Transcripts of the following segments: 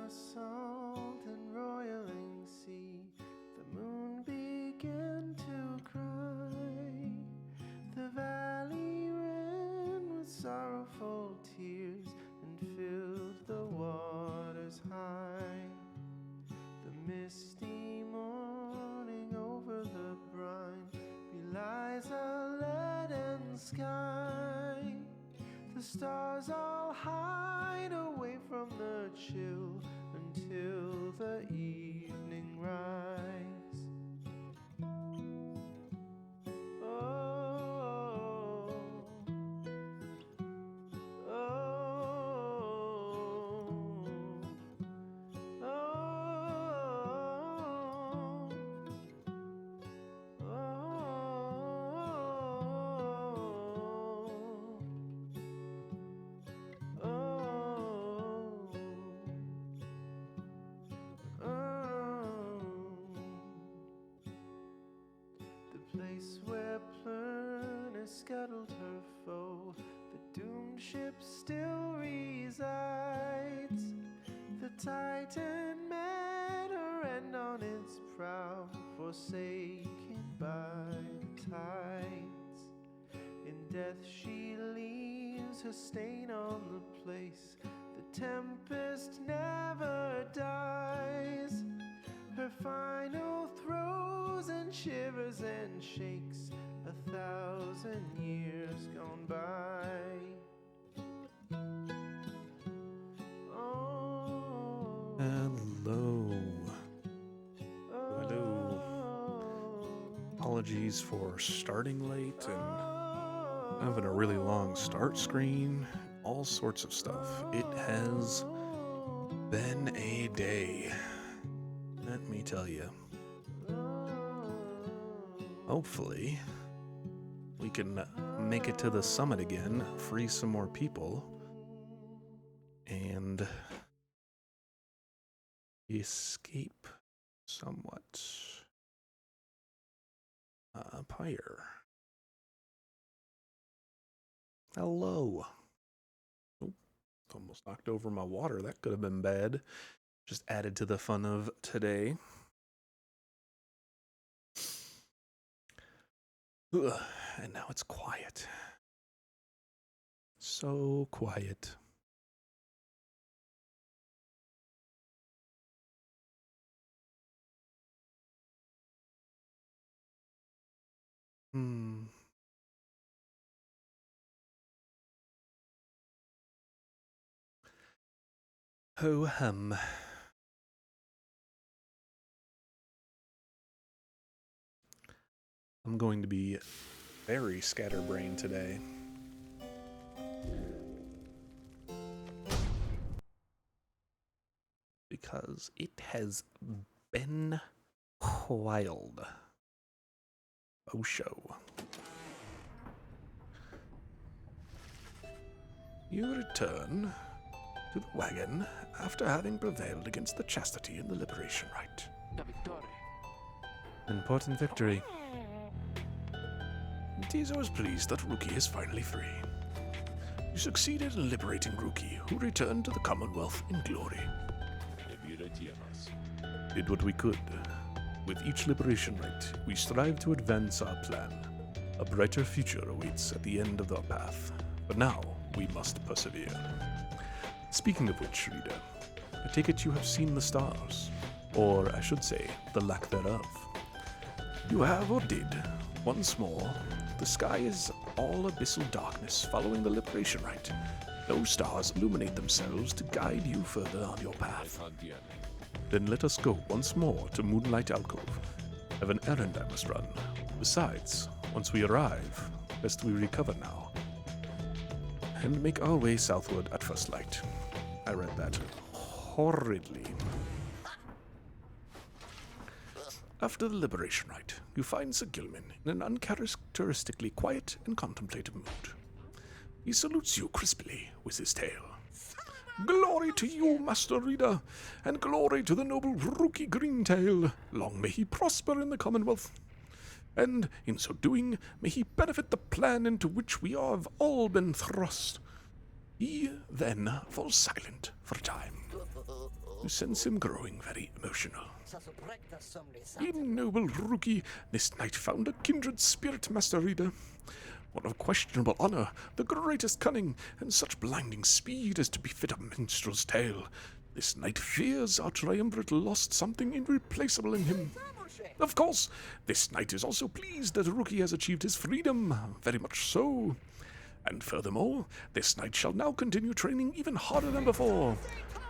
the salt and roiling sea, the moon began to cry. The valley ran with sorrowful tears and filled the waters high. The misty morning over the brine belies a leaden sky. The stars all hide away from the chill until the evening rise. Oh, oh, the place where Plurna scuttled her foe, the doomed ship still resides. The Titan met her end on its prow, forsaken by the tides. In death she leaves her stain on the place. The tempest never dies. Her final throes and shivers and shakes 1,000 years gone by. Oh, Hello. Hello. Apologies for starting late and having a really long start screen. All sorts of stuff. It has been a day. Let me tell you. Hopefully, we can make it to the summit again, free some more people, and escape somewhat. Pyre. Hello. Oh, almost knocked over my water. That could have been bad. Just added to the fun of today. Ugh, and now it's quiet. So quiet. Ho hum. I'm going to be very scatterbrained today. Because it has been wild. Oh, show. You return to the wagon after having prevailed against the chastity and the liberation rite. Important victory. Tizo is pleased that Rookie is finally free. You succeeded in liberating Rookie, who returned to the Commonwealth in glory. Did what we could. With each liberation rite, we strive to advance our plan. A brighter future awaits at the end of our path. But now, we must persevere. Speaking of which, reader, I take it you have seen the stars. Or, I should say, the lack thereof. You have or did. Once more, the sky is all abyssal darkness following the liberation rite. No stars illuminate themselves to guide you further on your path. Then let us go once more to Moonlight Alcove. I have an errand I must run. Besides, once we arrive, best we recover now. And make our way southward at first light. I read that horridly. After the liberation rite, you find Sir Gilman in an uncharacteristically quiet and contemplative mood. He salutes you crisply with his tale. Glory to you, Master Reader, and glory to the noble Rookie Greentail. Long may he prosper in the Commonwealth. And, in so doing, may he benefit the plan into which we have all been thrust. He then falls silent for a time. You sense him growing very emotional. In noble rookie, this knight found a kindred spirit, Master Reader. One of questionable honor, the greatest cunning, and such blinding speed as to befit a minstrel's tale. This knight fears our triumvirate lost something irreplaceable in him. Of course, this knight is also pleased that Rookie has achieved his freedom, very much so. And furthermore, this knight shall now continue training even harder than before.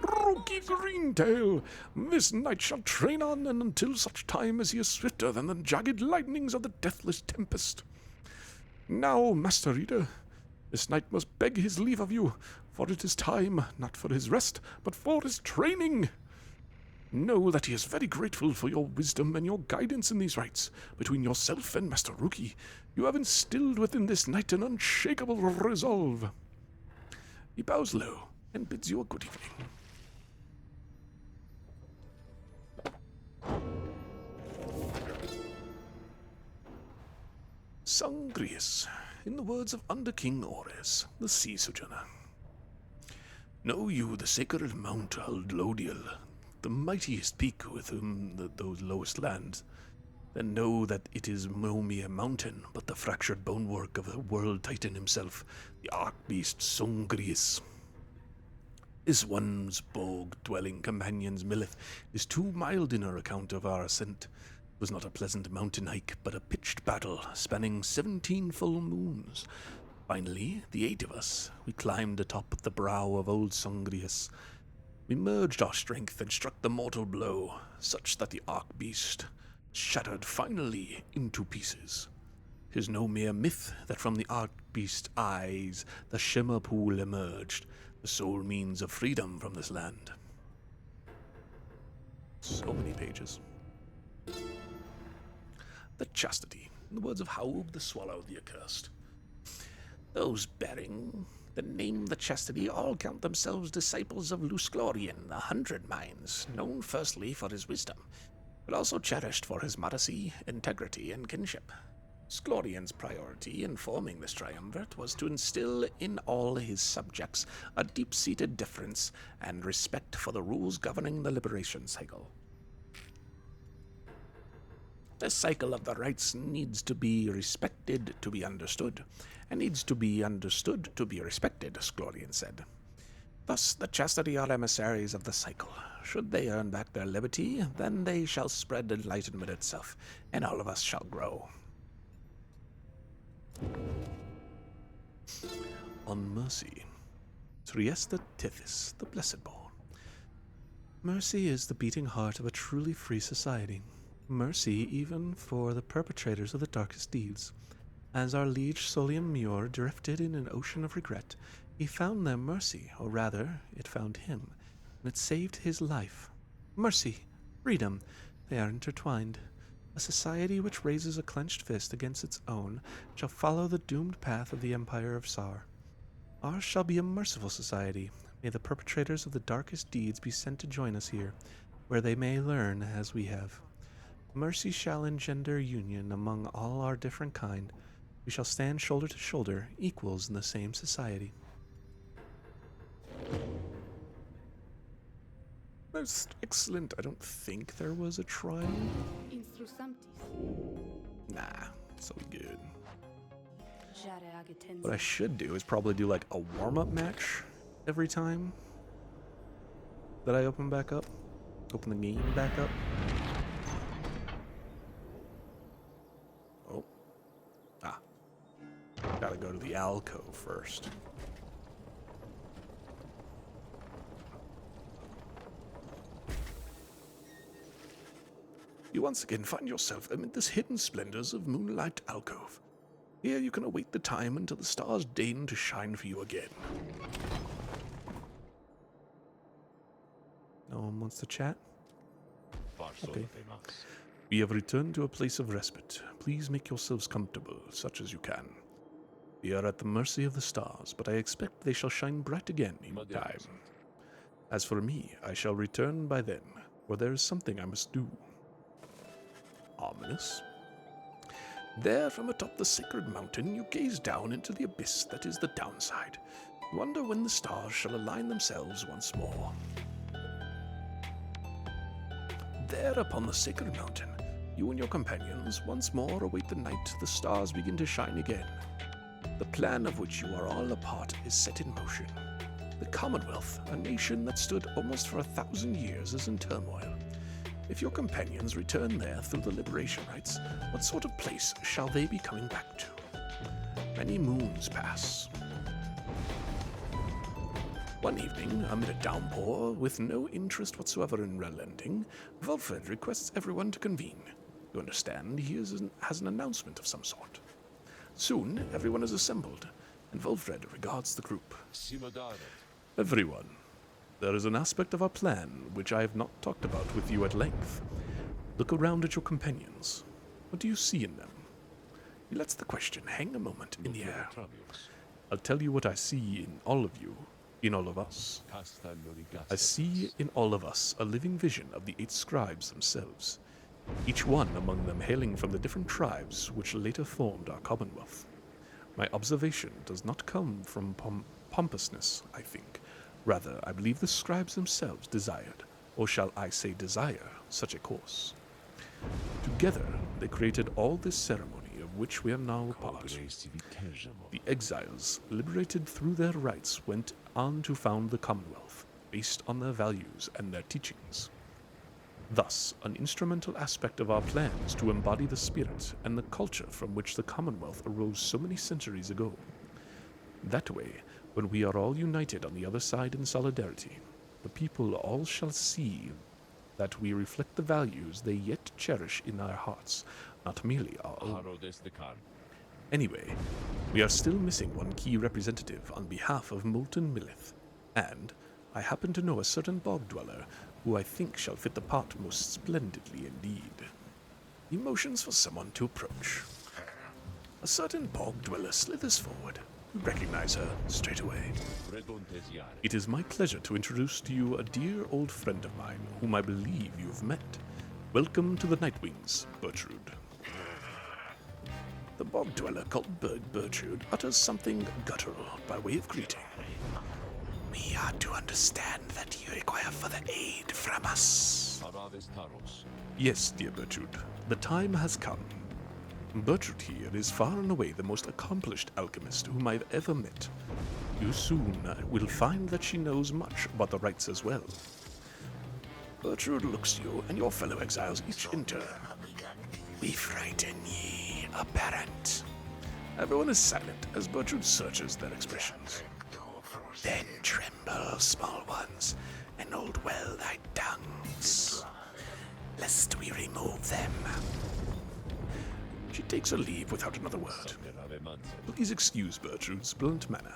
Rookie Greentail, this knight shall train on and until such time as he is swifter than the jagged lightnings of the deathless tempest. Now, Master Reader, this knight must beg his leave of you, for it is time, not for his rest, but for his training. Know that he is very grateful for your wisdom and your guidance in these rites. Between yourself and Master Rookie, you have instilled within this knight an unshakable resolve. He bows low and bids you a good evening. Sangrius, in the words of Under King Ores, the Sea Sojourner. Know you the sacred Mount Aldlodiel, the mightiest peak with whom those lowest lands? Then know that it is no mere mountain, but the fractured bonework of the world titan himself, the arch-beast Sangrius. This one's bog-dwelling companion's millith is too mild in her account of our ascent. It was not a pleasant mountain hike, but a pitched battle spanning 17 full moons. Finally, the 8 of us, we climbed atop the brow of old Sangrius. We merged our strength and struck the mortal blow, such that the arch-beast shattered finally into pieces. 'Tis no mere myth that from the arch-beast's eyes the shimmer pool emerged, the sole means of freedom from this land. So many pages. The Chastity, in the words of Haub the Swallow the Accursed. Those bearing the name the Chastity all count themselves disciples of Lusclorian, the 100 Minds, known firstly for his wisdom, but also cherished for his modesty, integrity, and kinship. Sklorian's priority in forming this triumvirate was to instill in all his subjects a deep-seated deference and respect for the rules governing the liberation cycle. The cycle of the rites needs to be respected to be understood, and needs to be understood to be respected, Sklorian said. Thus, the Chastity are emissaries of the cycle. Should they earn back their liberty, then they shall spread enlightenment itself, and all of us shall grow. On Mercy, Triesta Tithys, the Blessedborn. Mercy is the beating heart of a truly free society. Mercy even for the perpetrators of the darkest deeds. As our liege Solium Muir drifted in an ocean of regret, he found there mercy, or rather, it found him, and it saved his life. Mercy, freedom, they are intertwined. A society which raises a clenched fist against its own shall follow the doomed path of the Empire of Sar. Ours shall be a merciful society. May the perpetrators of the darkest deeds be sent to join us here, where they may learn as we have. Mercy shall engender union among all our different kind. We shall stand shoulder to shoulder, equals in the same society. Most excellent. I don't think there was a trial. Nah, so good. What I should do is probably do like a warm-up match every time that I open back up. Open the game back up. Oh. Ah. Gotta go to the alcove first. You once again find yourself amid the hidden splendors of Moonlight Alcove. Here you can await the time until the stars deign to shine for you again. No one wants to chat? Okay. We have returned to a place of respite. Please make yourselves comfortable, such as you can. We are at the mercy of the stars, but I expect they shall shine bright again in time. As for me, I shall return by then, for there is something I must do. Ominous. There, from atop the sacred mountain, you gaze down into the abyss that is the downside. You wonder when the stars shall align themselves once more. There upon the sacred mountain, you and your companions once more await the night the stars begin to shine again. The plan of which you are all a part is set in motion. The Commonwealth, a nation that stood almost for 1,000 years, is in turmoil. If your companions return there through the liberation rites, what sort of place shall they be coming back to? Many moons pass. One evening, amid a downpour, with no interest whatsoever in relenting, Volfred requests everyone to convene. You understand, he has an announcement of some sort. Soon, everyone is assembled, and Volfred regards the group. Everyone, there is an aspect of our plan which I have not talked about with you at length. Look around at your companions. What do you see in them? He lets the question hang a moment in the air. I'll tell you what I see in all of you, in all of us. I see in all of us a living vision of the 8 scribes themselves, each one among them hailing from the different tribes which later formed our Commonwealth. My observation does not come from pompousness, I think. Rather, I believe the scribes themselves desired, or shall I say desire, such a course. Together, they created all this ceremony of which we are now a part. The exiles, liberated through their rights, went on to found the Commonwealth, based on their values and their teachings. Thus, an instrumental aspect of our plan is to embody the spirit and the culture from which the Commonwealth arose so many centuries ago. That way, when we are all united on the other side in solidarity, the people all shall see that we reflect the values they yet cherish in our hearts, not merely our own. Anyway, we are still missing one key representative on behalf of Molten Millith, and I happen to know a certain bog dweller who I think shall fit the part most splendidly indeed. He motions for someone to approach. A certain bog dweller slithers forward. You recognize her straight away. It is my pleasure to introduce to you a dear old friend of mine, whom I believe you've met. Welcome to the Nightwings, Bertrude. The bog dweller called Bertrude utters something guttural by way of greeting. We are to understand that you require further aid from us. Yes, dear Bertrude, the time has come. Bertrude here is far and away the most accomplished alchemist whom I've ever met. You soon will find that she knows much about the rites as well. Bertrude looks you and your fellow exiles each in turn. We frighten ye, apparent. Everyone is silent as Bertrude searches their expressions. Then tremble, small ones, and hold well thy tongues, lest we remove them. She takes her leave without another word. Please excuse Bertrude's blunt manner.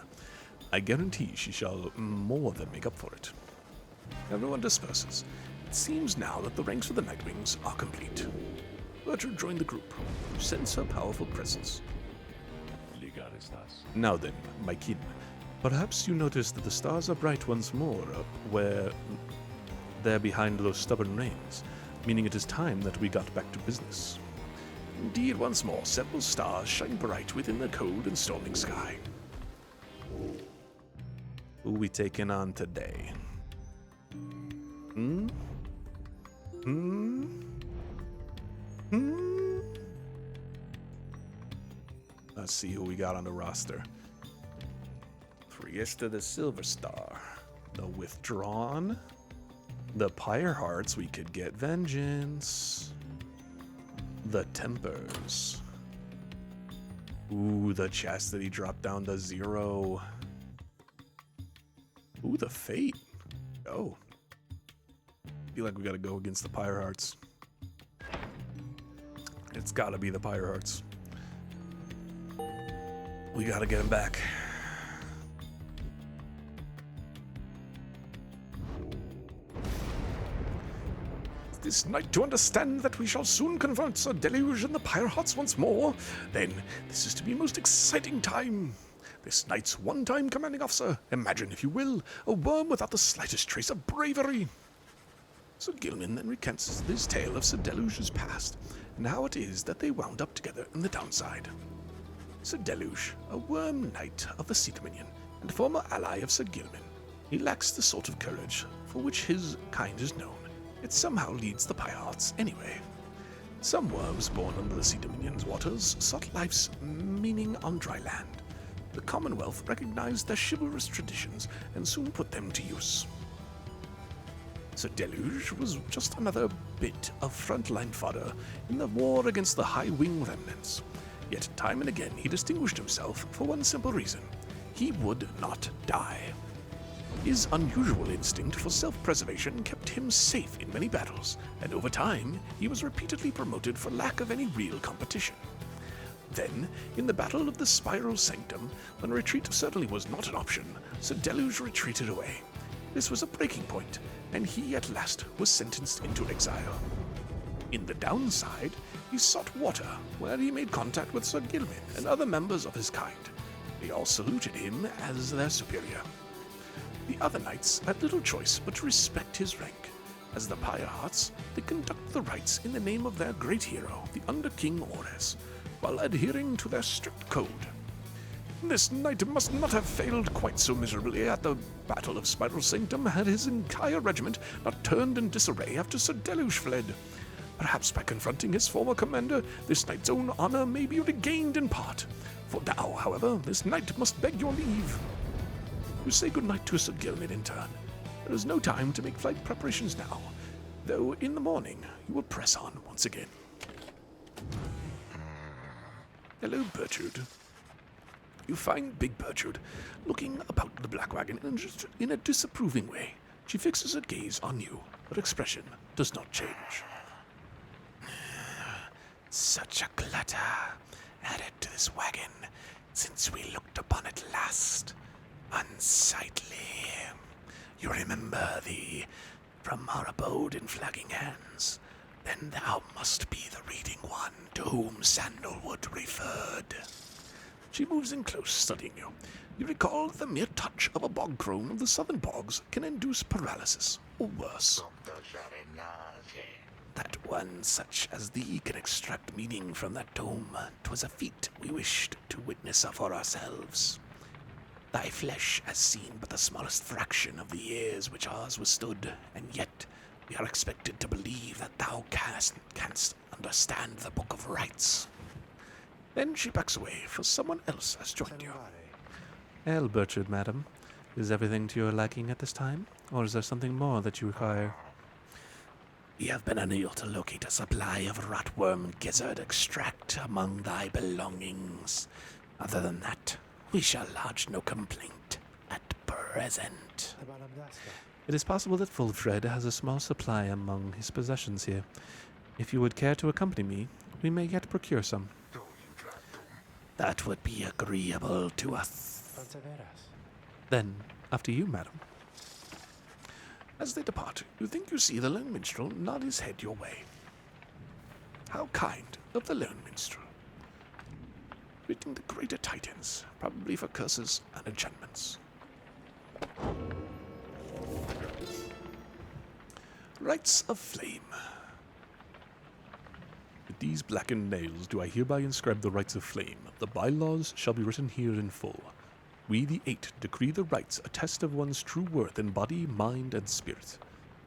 I guarantee she shall more than make up for it. Everyone disperses. It seems now that the ranks of the Nightwings are complete. Bertrude joined the group. You sense her powerful presence. Now then, my kin, perhaps you noticed that the stars are bright once more up where they're behind those stubborn rains, meaning it is time that we got back to business. Indeed, once more, several stars shine bright within the cold and storming sky. Who we taking on today? Let's see who we got on the roster. Priesta the Silver Star. The Withdrawn. The Pyre Hearts, we could get Vengeance. The Tempers. Ooh, the Chastity dropped down to 0. Ooh, the Fate. Oh. Feel like we gotta go against the Pyre Hearts. It's gotta be the Pyre Hearts. We gotta get him back. This night to understand that we shall soon confront Sir Deluge and the Pyre Hearts once more. Then, this is to be a most exciting time. This knight's one-time commanding officer, imagine, if you will, a worm without the slightest trace of bravery. Sir Gilman then recants his tale of Sir Deluge's past, and how it is that they wound up together in the downside. Sir Deluge, a worm knight of the Sea Dominion, and former ally of Sir Gilman, he lacks the sort of courage for which his kind is known, it somehow leads the Pirates anyway. Some worms born under the Sea Dominion's waters sought life's meaning on dry land. The Commonwealth recognized their chivalrous traditions and soon put them to use. Sir Deluge was just another bit of frontline fodder in the war against the High Wing remnants. Yet time and again he distinguished himself for one simple reason: he would not die. His unusual instinct for self-preservation kept him safe in many battles, and over time he was repeatedly promoted for lack of any real competition. Then, in the Battle of the Spiral Sanctum, when retreat certainly was not an option, Sir Deluge retreated away. This was a breaking point, and he at last was sentenced into exile. In the downside, he sought water, where he made contact with Sir Gilman and other members of his kind. They all saluted him as their superior. The other knights had little choice but to respect his rank. As the Pirates, they conduct the rites in the name of their great hero, the Under King Ores, while adhering to their strict code. This knight must not have failed quite so miserably at the Battle of Spiral Sanctum had his entire regiment not turned in disarray after Sir Deluge fled. Perhaps by confronting his former commander, this knight's own honor may be regained in part. For now, however, this knight must beg your leave. You say goodnight to Sir Gilman in turn. There is no time to make flight preparations now, though in the morning you will press on once again. Hello, Bertrude. You find Big Bertrude looking about the black wagon in a disapproving way. She fixes her gaze on you. Her expression does not change. Such a clutter added to this wagon since we looked upon it last. Unsightly. You remember thee from our abode in Flagging Hands? Then thou must be the reading one to whom Sandalwood referred. She moves in close, studying you. You recall the mere touch of a bog crone of the southern bogs can induce paralysis, or worse. That one such as thee can extract meaning from that tome. 'Twas a feat we wished to witness for ourselves. Thy flesh has seen but the smallest fraction of the years which ours withstood, and yet we are expected to believe that thou canst understand the Book of Rites. Then she backs away, for someone else has joined you. Well, Bertrude, madam, is everything to your liking at this time, or is there something more that you require? We have been unable to locate a supply of rotworm gizzard extract among thy belongings. Other than that, we shall lodge no complaint at present. It is possible that Fulfred has a small supply among his possessions here. If you would care to accompany me, we may yet procure some. That would be agreeable to us. Then, after you, madam. As they depart, you think you see the lone minstrel nod his head your way. How kind of the lone minstrel. Greeting the greater titans, probably for curses and enchantments. Rites of Flame. With these blackened nails do I hereby inscribe the rites of flame. The bylaws shall be written here in full. We, the Eight, decree the rites a test of one's true worth in body, mind, and spirit.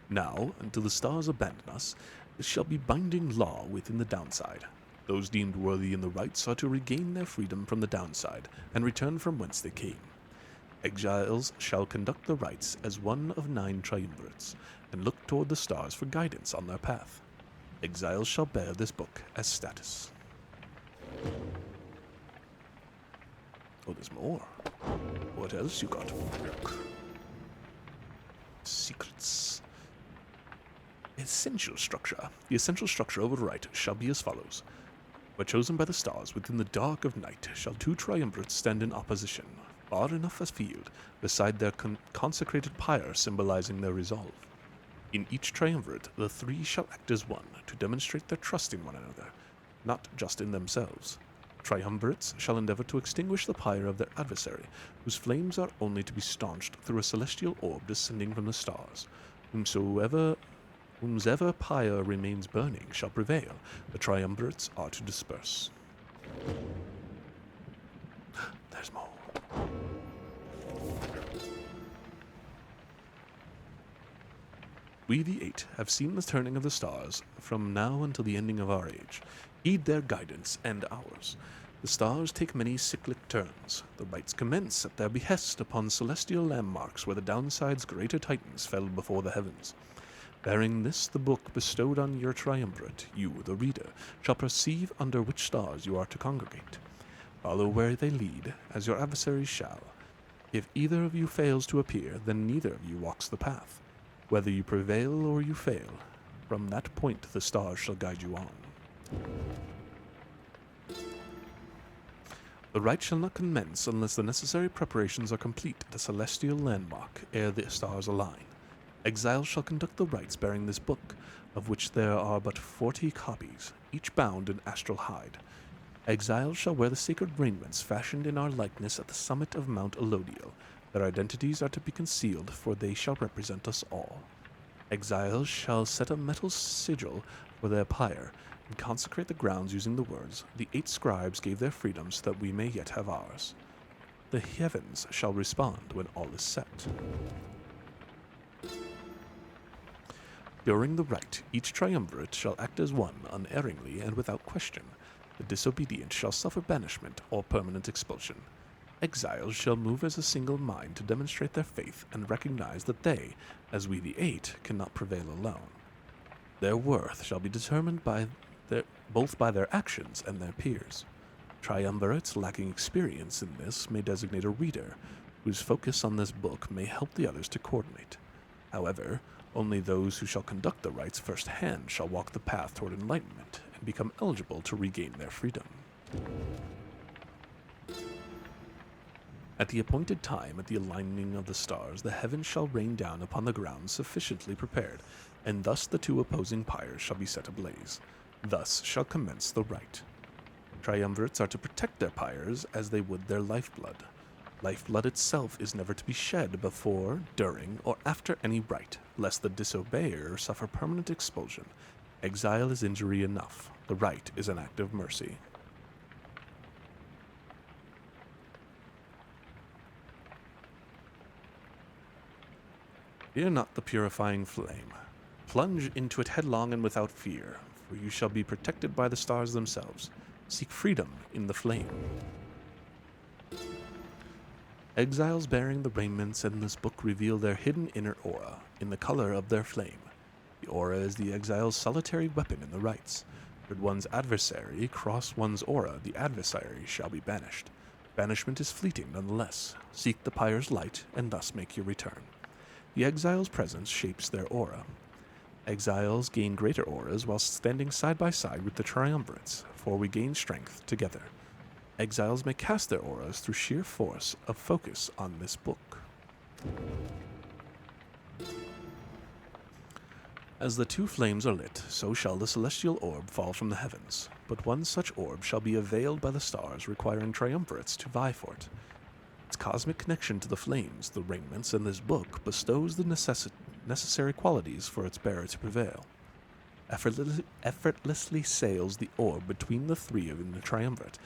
Now, until the stars abandon us, this shall be binding law within the downside. Those deemed worthy in the rites are to regain their freedom from the downside and return from whence they came. Exiles shall conduct the rites as one of 9 triumvirates, and look toward the stars for guidance on their path. Exiles shall bear this book as status. Oh, there's more. What else you got? Secrets. Essential structure. The essential structure of a rite shall be as follows. Where chosen by the stars within the dark of night shall 2 triumvirates stand in opposition, far enough afield, beside their consecrated pyre symbolizing their resolve. In each triumvirate, the 3 shall act as one to demonstrate their trust in one another, not just in themselves. Triumvirates shall endeavor to extinguish the pyre of their adversary, whose flames are only to be staunched through a celestial orb descending from the stars. Whomsoever pyre remains burning shall prevail. The triumvirates are to disperse. There's more. The We, the Eight, have seen the turning of the stars from now until the ending of our age. Heed their guidance and ours. The stars take many cyclic turns. The rites commence at their behest upon celestial landmarks where the downside's greater titans fell before the heavens. Bearing this, the book bestowed on your triumvirate, you, the reader, shall perceive under which stars you are to congregate. Follow where they lead, as your adversaries shall. If either of you fails to appear, then neither of you walks the path. Whether you prevail or you fail, from that point the stars shall guide you on. The rite shall not commence unless the necessary preparations are complete at a celestial landmark ere the stars align. Exiles shall conduct the rites bearing this book, of which there are but 40 copies, each bound in astral hide. Exiles shall wear the sacred raiments fashioned in our likeness at the summit of Mount Elodiel. Their identities are to be concealed, for they shall represent us all. Exiles shall set a metal sigil for their pyre, and consecrate the grounds using the words, "The 8 scribes gave their freedom so that we may yet have ours." The heavens shall respond when all is set. During the rite, each triumvirate shall act as one, unerringly and without question. The disobedient shall suffer banishment or permanent expulsion. Exiles shall move as a single mind to demonstrate their faith and recognize that they, as we the 8, cannot prevail alone. Their worth shall be determined both by their actions and their peers. Triumvirates lacking experience in this may designate a reader, whose focus on this book may help the others to coordinate. However, only those who shall conduct the rites firsthand shall walk the path toward enlightenment and become eligible to regain their freedom. At the appointed time, at the aligning of the stars, the heavens shall rain down upon the ground sufficiently prepared, and thus the 2 opposing pyres shall be set ablaze. Thus shall commence the rite. Triumvirates are to protect their pyres as they would their lifeblood. Lifeblood itself is never to be shed before, during, or after any rite, lest the disobeyer suffer permanent expulsion. Exile is injury enough. The rite is an act of mercy. Fear not the purifying flame. Plunge into it headlong and without fear, for you shall be protected by the stars themselves. Seek freedom in the flame. Exiles bearing the raiments in this book reveal their hidden inner aura, in the color of their flame. The aura is the exile's solitary weapon in the rites. Should one's adversary cross one's aura, the adversary shall be banished. Banishment is fleeting nonetheless. Seek the pyre's light, and thus make your return. The exile's presence shapes their aura. Exiles gain greater auras while standing side by side with the triumvirates, for we gain strength together. Exiles may cast their auras through sheer force of focus on this book. As the 2 flames are lit, so shall the celestial orb fall from the heavens, but one such orb shall be availed by the stars, requiring triumvirates to vie for it. Its cosmic connection to the flames, the raiments, and this book bestows the necessary qualities for its bearer to prevail. Effortlessly sails the orb between the 3 in the triumvirate.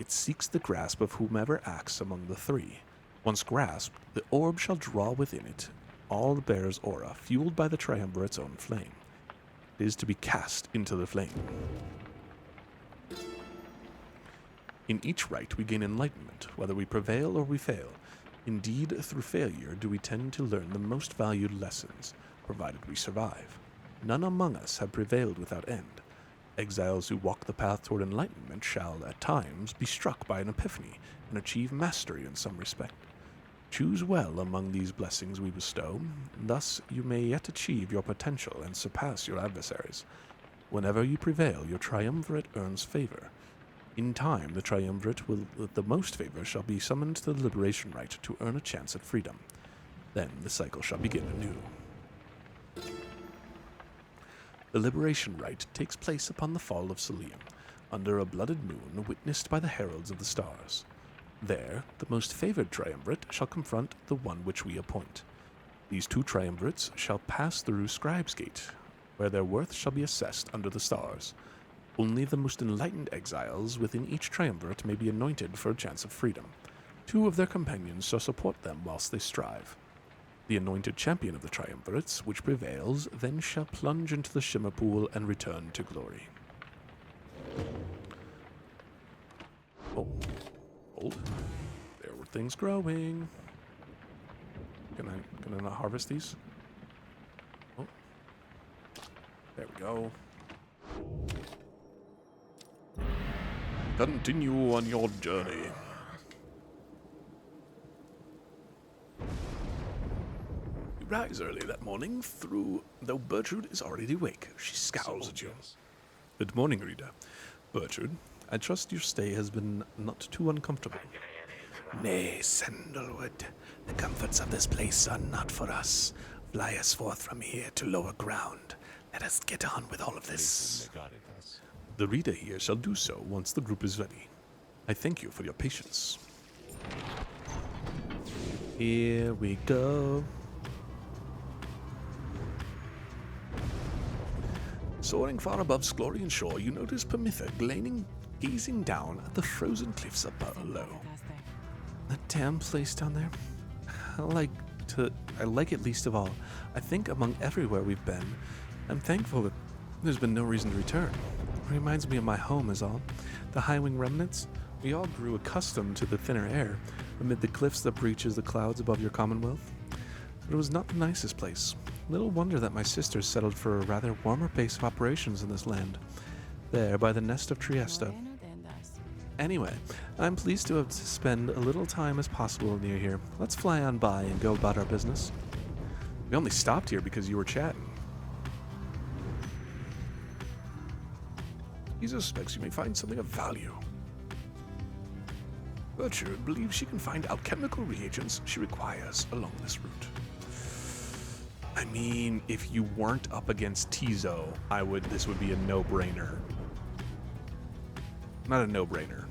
It seeks the grasp of whomever acts among the 3. Once grasped, the orb shall draw within it all the bearer's aura, fueled by the triumvirate's own flame. It is to be cast into the flame. In each rite we gain enlightenment, whether we prevail or we fail. Indeed, through failure do we tend to learn the most valued lessons, provided we survive. None among us have prevailed without end. Exiles who walk the path toward enlightenment shall, at times, be struck by an epiphany and achieve mastery in some respect. Choose well among these blessings we bestow, thus you may yet achieve your potential and surpass your adversaries. Whenever you prevail, your triumvirate earns favor. In time, the triumvirate with the most favor shall be summoned to the liberation rite to earn a chance at freedom. Then the cycle shall begin anew. The liberation rite takes place upon the fall of Selene, under a blooded moon witnessed by the heralds of the stars. There, the most favored triumvirate shall confront the one which we appoint. These 2 triumvirates shall pass through Scribe's Gate, where their worth shall be assessed under the stars. Only the most enlightened exiles within each triumvirate may be anointed for a chance of freedom. 2 of their companions shall support them whilst they strive. The anointed champion of the triumvirates, which prevails, then shall plunge into the shimmer pool and return to glory. Oh, hold. There were things growing. Can I not harvest these? Oh. There we go. Continue on your journey. You rise early that morning, though Bertrude is already awake. She scowls at you. Good morning, Rita. Bertrude, I trust your stay has been not too uncomfortable. Nay, Sandalwood, the comforts of this place are not for us. Fly us forth from here to lower ground. Let us get on with all of this. The reader here shall do so once the group is ready. I thank you for your patience. Here we go. Soaring far above Sklorian shore, you notice Permitha gazing down at the frozen cliffs above below. That damn place down there. I like it least of all. I think among everywhere we've been, I'm thankful that there's been no reason to return. It reminds me of my home is all. The Highwing remnants, we all grew accustomed to the thinner air amid the cliffs that breaches the clouds above your commonwealth. But it was not the nicest place. Little wonder that my sisters settled for a rather warmer pace of operations in this land. There, by the nest of Trieste. Anyway, I'm pleased to have spend a little time as possible near here. Let's fly on by and go about our business. We only stopped here because you were chatting. He suspects you may find something of value. Bertrude believes she can find alchemical reagents she requires along this route. I mean, if you weren't up against Tizo, this would be a no-brainer. Not a no-brainer.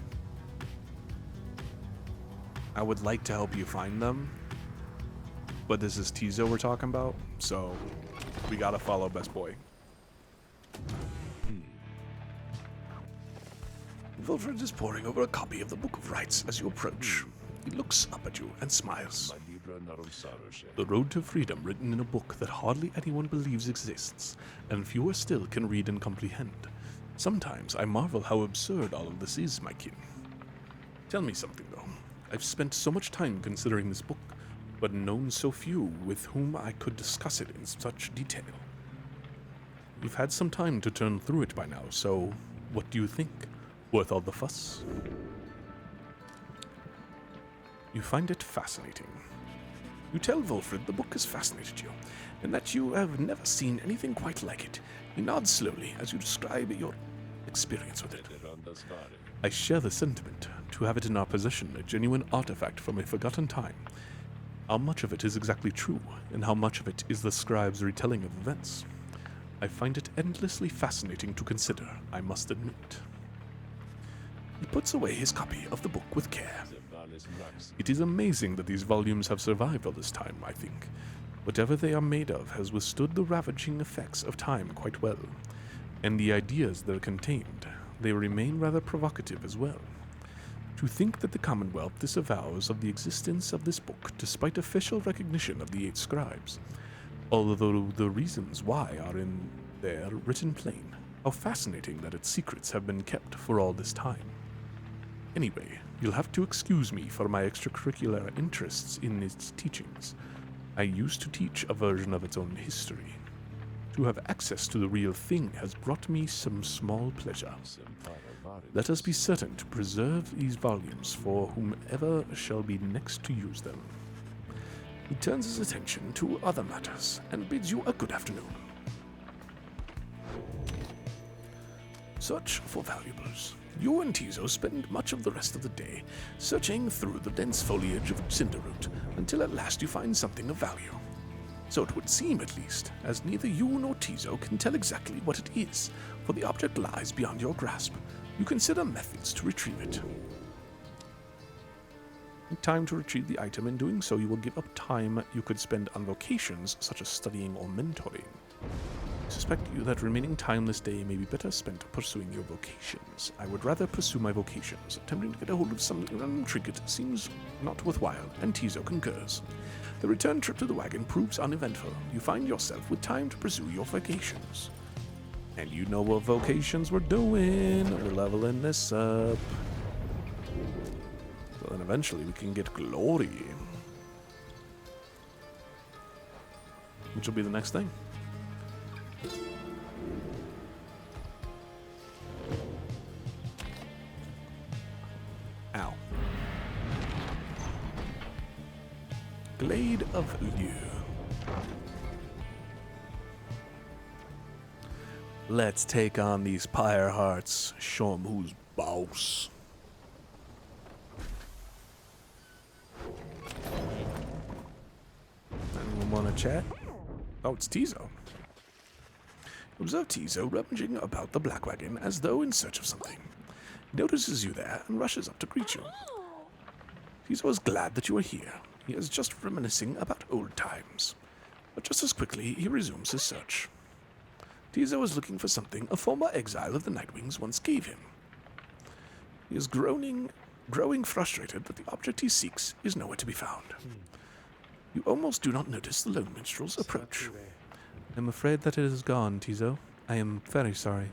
I would like to help you find them, but this is Tizo we're talking about, so we gotta follow Best Boy. Wilfred is poring over a copy of the Book of Rites as you approach. He looks up at you and smiles. The road to freedom written in a book that hardly anyone believes exists, and fewer still can read and comprehend. Sometimes I marvel how absurd all of this is, my kin. Tell me something, though. I've spent so much time considering this book, but known so few with whom I could discuss it in such detail. You've had some time to turn through it by now, so what do you think? Worth all the fuss? You find it fascinating. You tell Wolfred the book has fascinated you, and that you have never seen anything quite like it. He nods slowly as you describe your experience with it. I share the sentiment. To have it in our possession, a genuine artifact from a forgotten time. How much of it is exactly true, and how much of it is the scribe's retelling of events? I find it endlessly fascinating to consider, I must admit. He puts away his copy of the book with care. It is amazing that these volumes have survived all this time, I think. Whatever they are made of has withstood the ravaging effects of time quite well. And the ideas that are contained, they remain rather provocative as well. To think that the Commonwealth disavows of the existence of this book despite official recognition of the 8 scribes, although the reasons why are in there written plain. How fascinating that its secrets have been kept for all this time. Anyway, you'll have to excuse me for my extracurricular interests in its teachings. I used to teach a version of its own history. To have access to the real thing has brought me some small pleasure. Let us be certain to preserve these volumes for whomever shall be next to use them. He turns his attention to other matters and bids you a good afternoon. Search for valuables. You and Tizo spend much of the rest of the day searching through the dense foliage of Cinderroot until at last you find something of value. So it would seem, at least, as neither you nor Tizo can tell exactly what it is, for the object lies beyond your grasp. You consider methods to retrieve it. Take time to retrieve the item. In doing so, you will give up time you could spend on vocations such as studying or mentoring. I suspect you that remaining time this day may be better spent pursuing your vocations. I would rather pursue my vocations. Attempting to get a hold of some random trinket seems not worthwhile, and Tizo concurs. The return trip to the wagon proves uneventful. You find yourself with time to pursue your vocations. And you know what vocations we're doing. We're leveling this up. So then eventually we can get glory. Which will be the next thing. Ow. Glade of Liu. Let's take on these Pyre Hearts. Show 'em who's boss. Anyone want to chat? Oh, it's Tizo. Observe Tizo rummaging about the black wagon as though in search of something. He notices you there and rushes up to greet you. Tizo is glad that you are here. He is just reminiscing about old times. But just as quickly, he resumes his search. Tizo is looking for something a former exile of the Nightwings once gave him. He is growing frustrated that the object he seeks is nowhere to be found. You almost do not notice the lone minstrel's approach. I'm afraid that it is gone, Tizo. I am very sorry.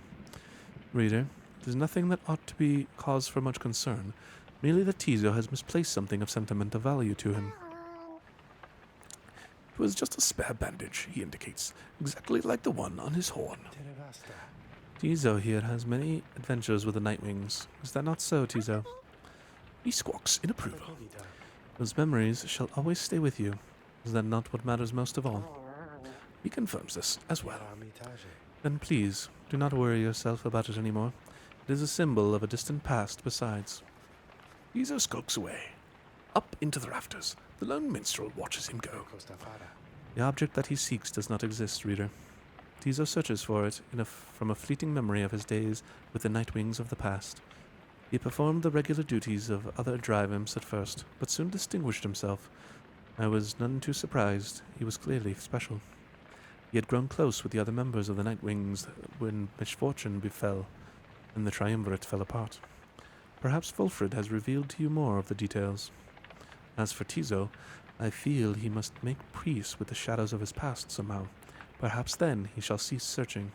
Reader, it is nothing that ought to be cause for much concern, merely that Tizo has misplaced something of sentimental value to him. It was just a spare bandage, he indicates, exactly like the one on his horn. Tizo here has many adventures with the Nightwings. Is that not so, Tizo? He squawks in approval. Those memories shall always stay with you. Is that not what matters most of all? He confirms this as well. Then please, do not worry yourself about it anymore. It is a symbol of a distant past besides. Tizo skulks away. Up into the rafters, the lone minstrel watches him go. The object that he seeks does not exist, reader. Tizo searches for it from a fleeting memory of his days with the Nightwings of the past. He performed the regular duties of other drive imps at first, but soon distinguished himself. I was none too surprised. He was clearly special. He had grown close with the other members of the Nightwings when misfortune befell, and the triumvirate fell apart. Perhaps Fulfred has revealed to you more of the details. As for Tizo, I feel he must make peace with the shadows of his past somehow. Perhaps then he shall cease searching.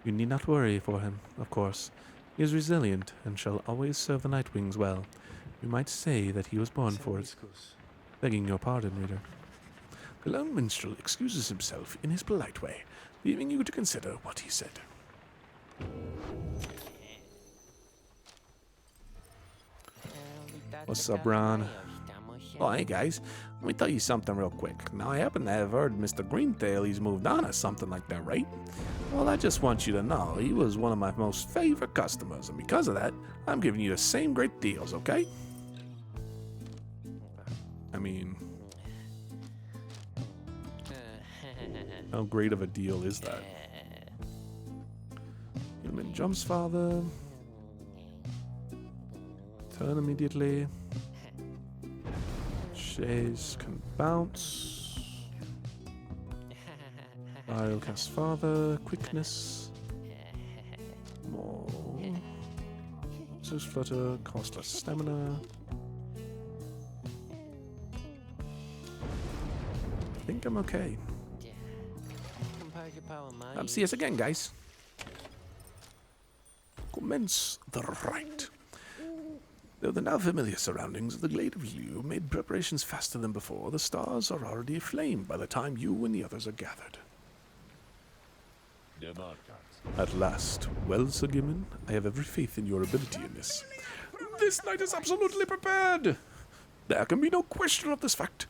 You need not worry for him, of course. He is resilient and shall always serve the Nightwings well. You might say that he was born for it. Begging your pardon, reader. The lone minstrel excuses himself in his polite way, leaving you to consider what he said. What's up, Ron? Oh, hey guys, let me tell you something real quick. Now, I happen to have heard Mr. Greentail, he's moved on or something like that, right? Well, I just want you to know he was one of my most favorite customers, and because of that, I'm giving you the same great deals, okay? I mean, how great of a deal is that? Human jumps, father. Turn immediately. Shays can bounce. I'll cast father. Quickness. More. Zeus flutter. Cost less stamina. I think I'm okay. See us again, guys. Commence the rite. Though the now familiar surroundings of the Glade of Liu made preparations faster than before, the stars are already aflame by the time you and the others are gathered. At last. Well, Sir Gimmon, I have every faith in your ability in this. This knight is absolutely prepared! There can be no question of this fact.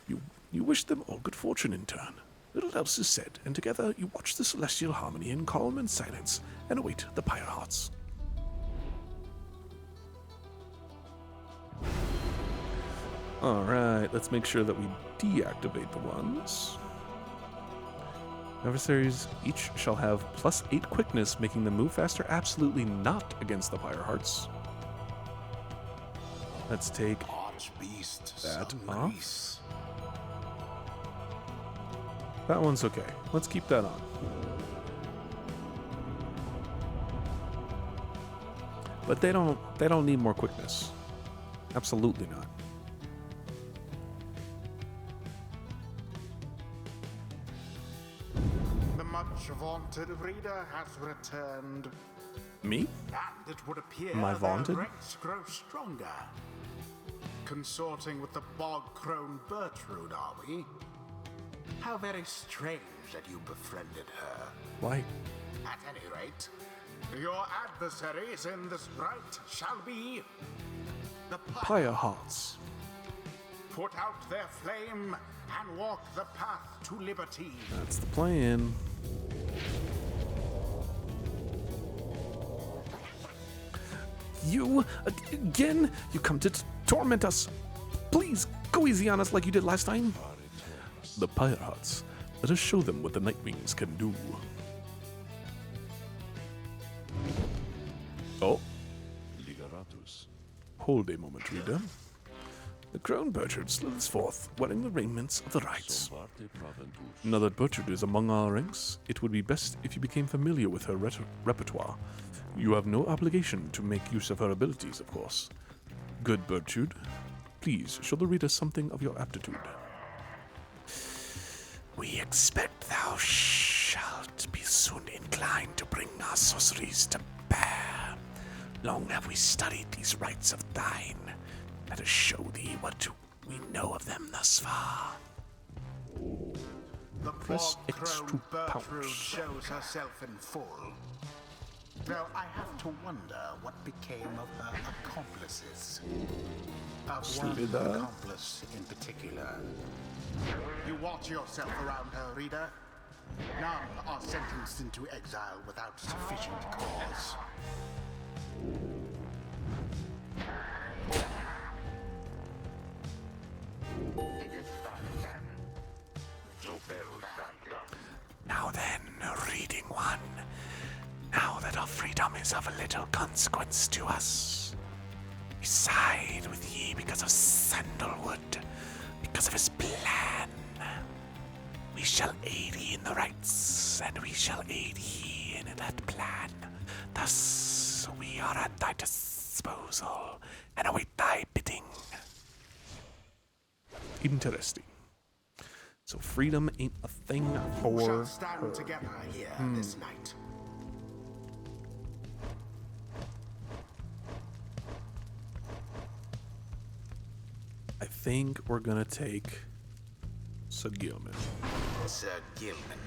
You wish them all good fortune in turn. Little else is said, and together you watch the celestial harmony in calm and silence, and await the Pyre Hearts. Alright, let's make sure that we deactivate the ones. Adversaries each shall have +8 quickness, making them move faster, absolutely not against the Pyre Hearts. Let's take that off. That one's okay. Let's keep that on. but they don't need more quickness. Absolutely not. The much vaunted reader has returned, Me? and it would appear Am I vaunted? their ranks grow stronger. Consorting with the bog-crone Bertrude, are we? How very strange that you befriended her. Why? At any rate, your adversaries in this fight shall be the Pyre hearts. Put out their flame and walk the path to liberty. That's the plan. You again? You come to torment us. Please go easy on us like you did last time. The Pyre hearts. Let us show them what the Nightwings can do. Oh. Hold a moment, reader. The crown Bertrude slithers forth, wearing the raiments of the rights. Now that Bertrude is among our ranks, it would be best if you became familiar with her repertoire. You have no obligation to make use of her abilities, of course. Good Bertrude, please show the reader something of your aptitude. We expect thou shalt be soon inclined to bring our sorceries to bear. Long have we studied these rites of thine. Let us show thee what we know of them thus far. The Press X bog-crone to Bertrude pounce. shows herself in full. Though I have to wonder what became of her accomplices. Of one Slither. accomplice in particular. You watch yourself around her, reader. None are sentenced into exile without sufficient cause. Now then, reading one. Now that our freedom is of a little consequence to us, we side with ye because of Sandalwood, because of his plan. We shall aid ye in the rights, and we shall aid ye in that plan. Thus, we are at thy disposal, and await thy bidding. Interesting. So freedom ain't a thing Who shall for stand her. together here this night? I think we're gonna take Sir Gilman. Sir Gilman.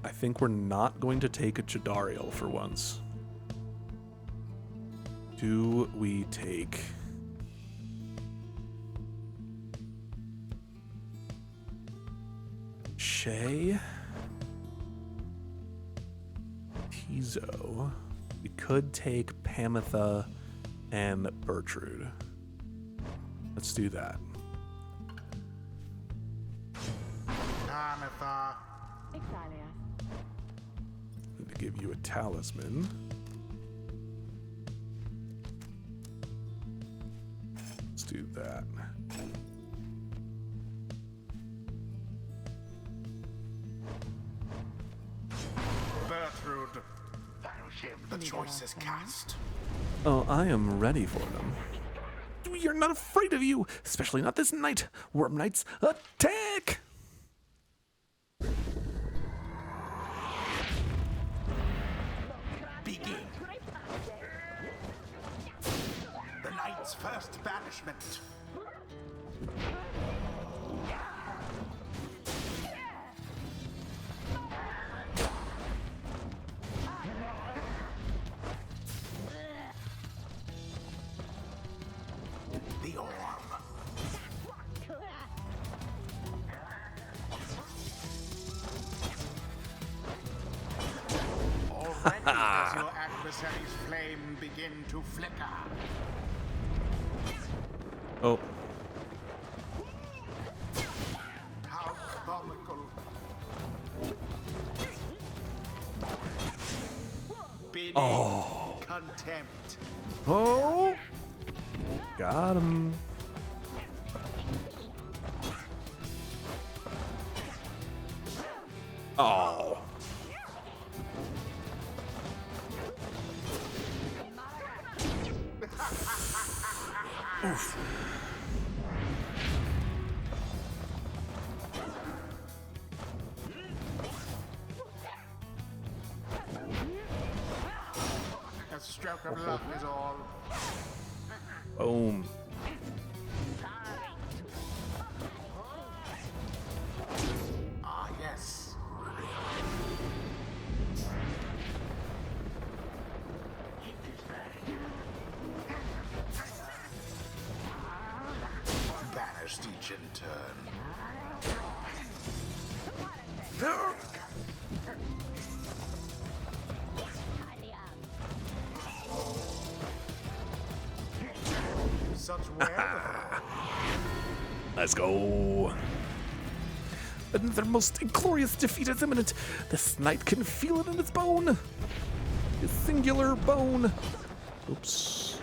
I think we're not going to take a Chidariel for once. Do we take... Shay? Tizo? We could take Pamitha and Bertrude. Let's do that. Pamitha. Need to give you a talisman. Let's do that. Bertrude. The choice is cast. Oh, I am ready for them. We are not afraid of you, especially not this night. Worm Knights, attack! Begin. The knight's first banishment. The orb. Already does your adversary's flame begin to flicker. Oh, How comical. Bidding contempt. oh! Got him. Oh. Oof. A stroke of luck is all. Boom. Ah, yes. Banished each in turn. Such wherewithal. Let's go. Another most inglorious defeat is imminent. This knight can feel it in its bone. His singular bone. Oops.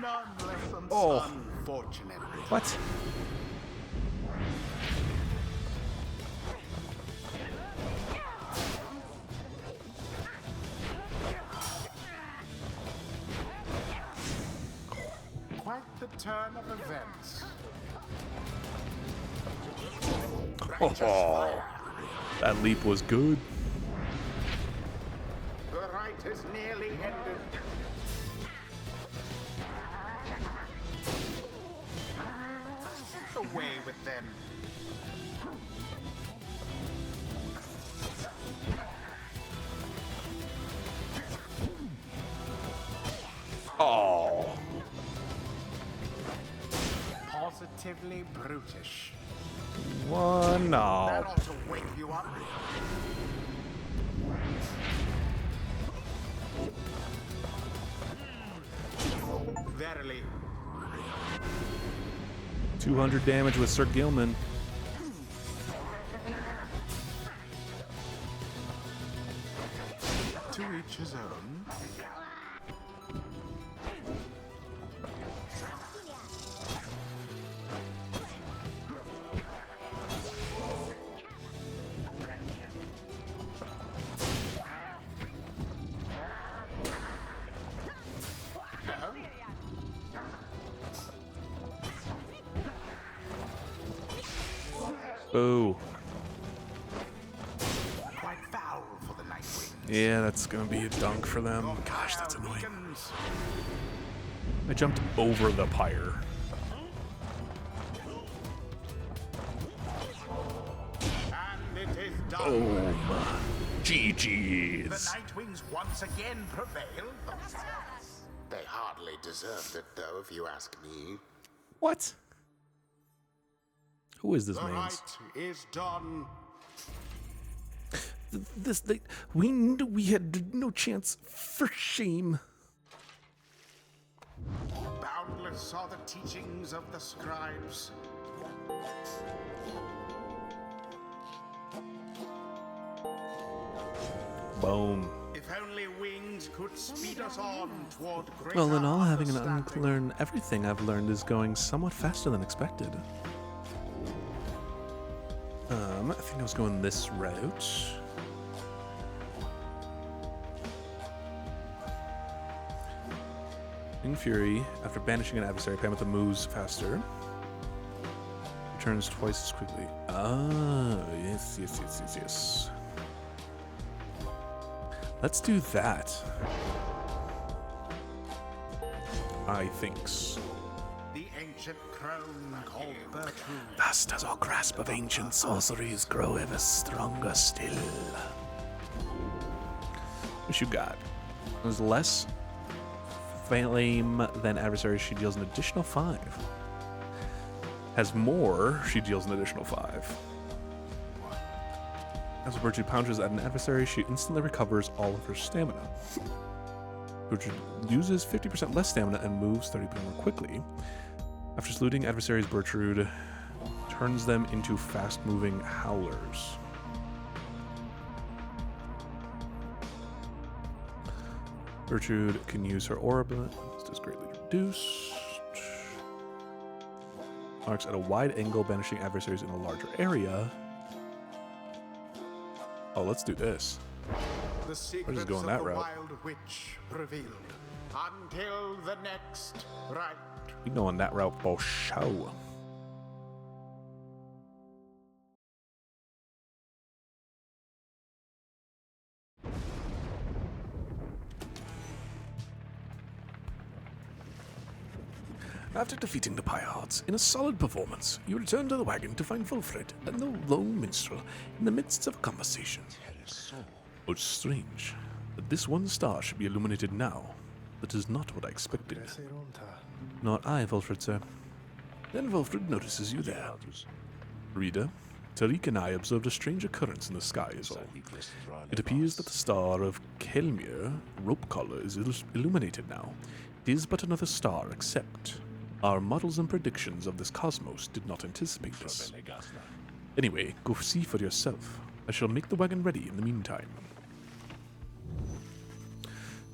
None less than Oh. unfortunate. What? Quite the turn of events. Oh, that leap was good. The right is nearly ended. Away with them. Oh. Positively brutish. One That off. ought to wake you up. Verily, 200 damage with Sir Gilman. to each his own. Boo. Quite foul for the Nightwing. Yeah, that's gonna be a dunk for them. Gosh, that's annoying. Weakens. I jumped over the pyre. And it is done. Boom. The GG's. Nightwings once again prevail. They hardly deserved it, though, if you ask me. What? Who is this The man? right is done. We knew we had no chance. For shame. Boundless are the teachings of the scribes. Boom. If only wings could speed us on toward greater Well, in all, having an understanding. unlearn everything I've learned is going somewhat faster than expected. I think I was going this route. In Fury, after banishing an adversary, Pamela moves faster. Returns twice as quickly. Ah, yes, yes, yes, yes, yes. Let's do that. I thinks. The ancient crone called Bertrude. Thus does our grasp of ancient sorceries grow ever stronger still. What you got? There's less flame than adversary, she deals an additional 5. Has more, she deals an additional 5. As Virtue pounces at an adversary, she instantly recovers all of her stamina. Virtue uses 50% less stamina and moves 30% more quickly. After saluting adversaries, Bertrude turns them into fast-moving howlers. Bertrude can use her aura ability. This is greatly reduced. Marks at a wide angle, banishing adversaries in a larger area. Oh, let's do this. The secrets going of that the route. wild witch revealed. Until the next right. We go on that route for show. After defeating the Pirates in a solid performance, you return to the wagon to find Wolfred and the lone minstrel in the midst of a conversation. It's strange that this one star should be illuminated now. That is not what I expected. Not I, Wolfred, sir. Then Wolfred notices you there. Reader, Tariq and I observed a strange occurrence in the sky is all. It appears that the star of Kelmir, rope collar, is illuminated now. It is but another star, except our models and predictions of this cosmos did not anticipate this. Anyway, go see for yourself. I shall make the wagon ready in the meantime.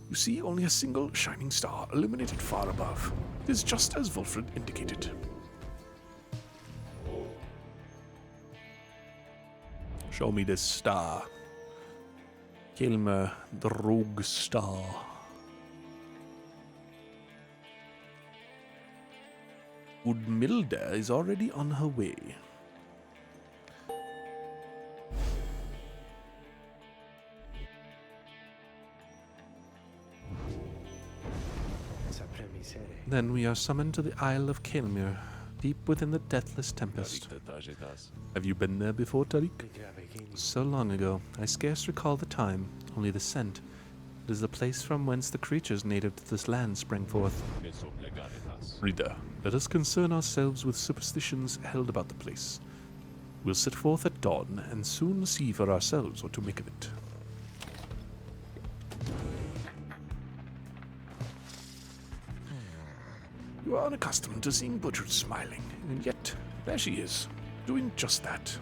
You see only a single shining star illuminated far above. It is just as Wolfred indicated. Show me this star. Kelmer, the rogue star. Udmilda is already on her way. Then we are summoned to the Isle of Kelmir, deep within the deathless tempest. Have you been there before, Tariq? So long ago, I scarce recall the time, only the scent. It is the place from whence the creatures native to this land sprang forth. Reader, let us concern ourselves with superstitions held about the place. We'll set forth at dawn, and soon see for ourselves what to make of it. You are unaccustomed to seeing Butchert smiling, and yet there she is, doing just that.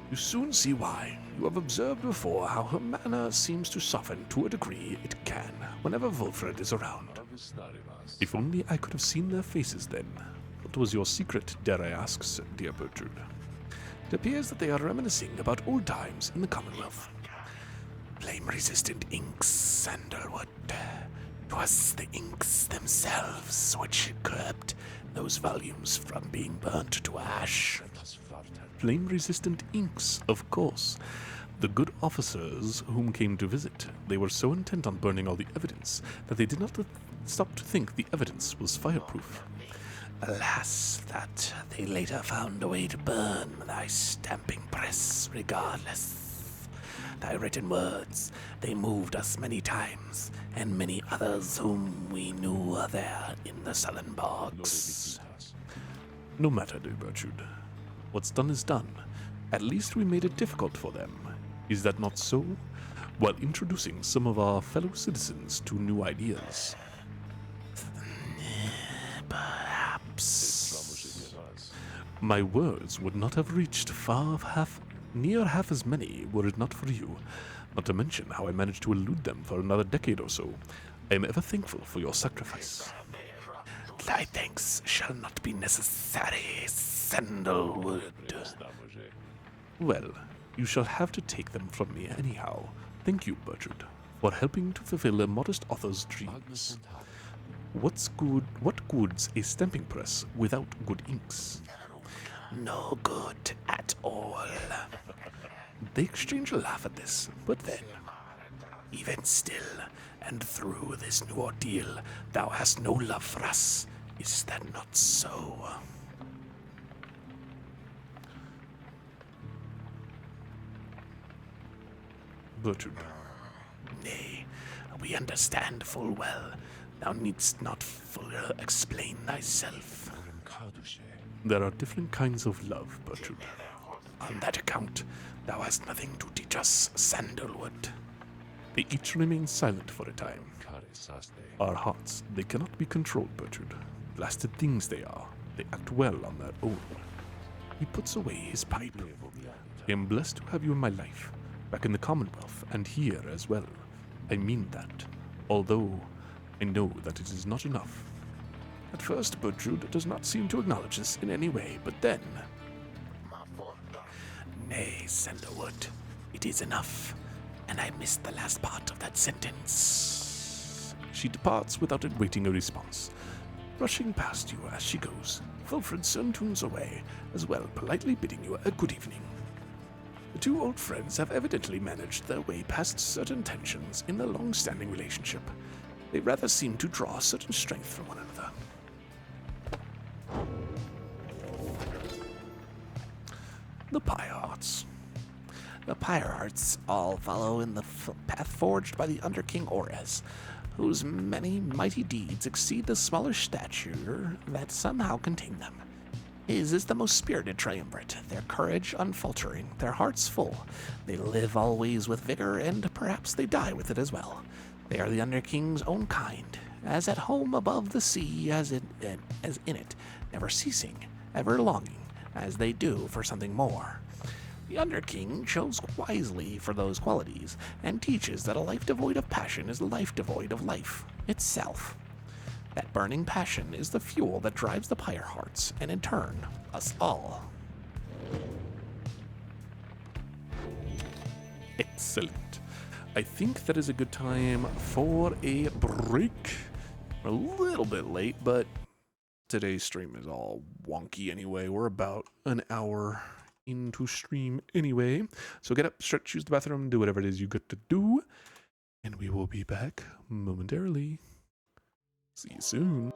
You soon see why. You have observed before how her manner seems to soften to a degree it can whenever Wolfred is around. If only I could have seen their faces then. What was your secret, dare I ask, dear Bertrude? It appears that they are reminiscing about old times in the Commonwealth. Flame-resistant inks, sandalwood. 'Twas the inks themselves which kept those volumes from being burnt to ash. Flame-resistant inks, of course. The good officers whom came to visit, they were so intent on burning all the evidence that they did not stop to think the evidence was fireproof. Alas, that they later found a way to burn thy stamping press regardless. Thy written words, they moved us many times, and many others whom we knew are there in the sullen bogs. No matter, dear Bertrude. What's done is done. At least we made it difficult for them. Is that not so? While introducing some of our fellow citizens to new ideas. Perhaps. My words would not have reached near half as many were it not for you, not to mention how I managed to elude them for another decade or so. I am ever thankful for your sacrifice. Thy thanks shall not be necessary, Sandalwood. Well, you shall have to take them from me anyhow. Thank you, Bertrude, for helping to fulfill a modest author's dreams. What good's a stamping press without good inks? No good at all. They exchange a laugh at this, but then, even still, and through this new ordeal, thou hast no love for us. Is that not so? Bertrude. Nay, we understand full well. Thou needst not fuller explain thyself. There are different kinds of love, Bertrude. On that account, thou hast nothing to teach us, Sandalwood. They each remain silent for a time. Our hearts, they cannot be controlled, Bertrude. Blasted things they are. They act well on their own. He puts away his pipe. I am blessed to have you in my life, back in the Commonwealth, and here as well. I mean that, although I know that it is not enough. At first, Bertrude does not seem to acknowledge this in any way, but then... Nay, Sandalwood, it is enough. And I missed the last part of that sentence. She departs without awaiting a response, brushing past you as she goes. Fulfred soon tunes away, as well politely bidding you a good evening. The two old friends have evidently managed their way past certain tensions in their long-standing relationship. They rather seem to draw a certain strength from one another. The Pyre Arts. The Pyre Arts all follow in the path forged by the Under King Ores, whose many mighty deeds exceed the smaller stature that somehow contain them. His is the most spirited triumvirate, their courage unfaltering, their hearts full. They live always with vigor, and perhaps they die with it as well. They are the Under King's own kind, as at home above the sea as in it, never ceasing, ever longing, as they do for something more. The Under King chose wisely for those qualities, and teaches that a life devoid of passion is a life devoid of life itself. That burning passion is the fuel that drives the Pyre Hearts, and in turn, us all. Excellent. I think that is a good time for a break. We're a little bit late, but today's stream is all wonky anyway. We're about an hour into stream anyway. So get up, stretch, use the bathroom, do whatever it is you got to do. And we will be back momentarily. See you soon.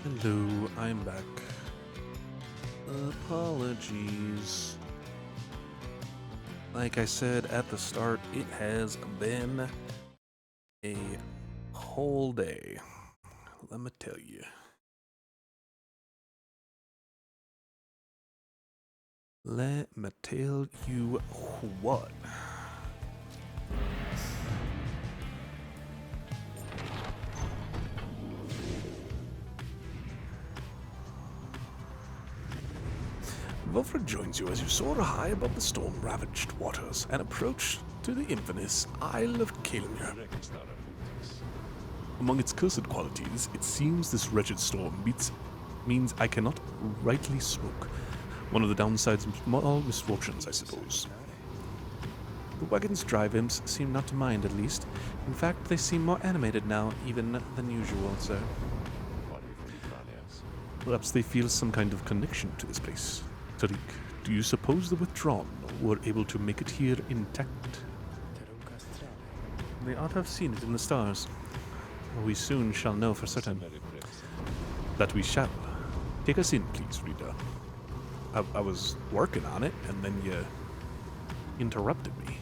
Hello, I'm back. Apologies. Like I said at the start, it has been a whole day. Let me tell you. Let me tell you what. Wilfred joins you as you soar high above the storm-ravaged waters and approach to the infamous Isle of Kalimir. Among its cursed qualities, it seems this wretched storm means I cannot rightly smoke. One of the downsides of all misfortunes, I suppose. The wagon's drive imps seem not to mind, at least. In fact, they seem more animated now, even than usual, sir. Perhaps they feel some kind of connection to this place. Tariq, do you suppose the withdrawn were able to make it here intact? They ought to have seen it in the stars. We soon shall know for certain. That we shall. Take us in, please, Rita. I was working on it, and then you interrupted me.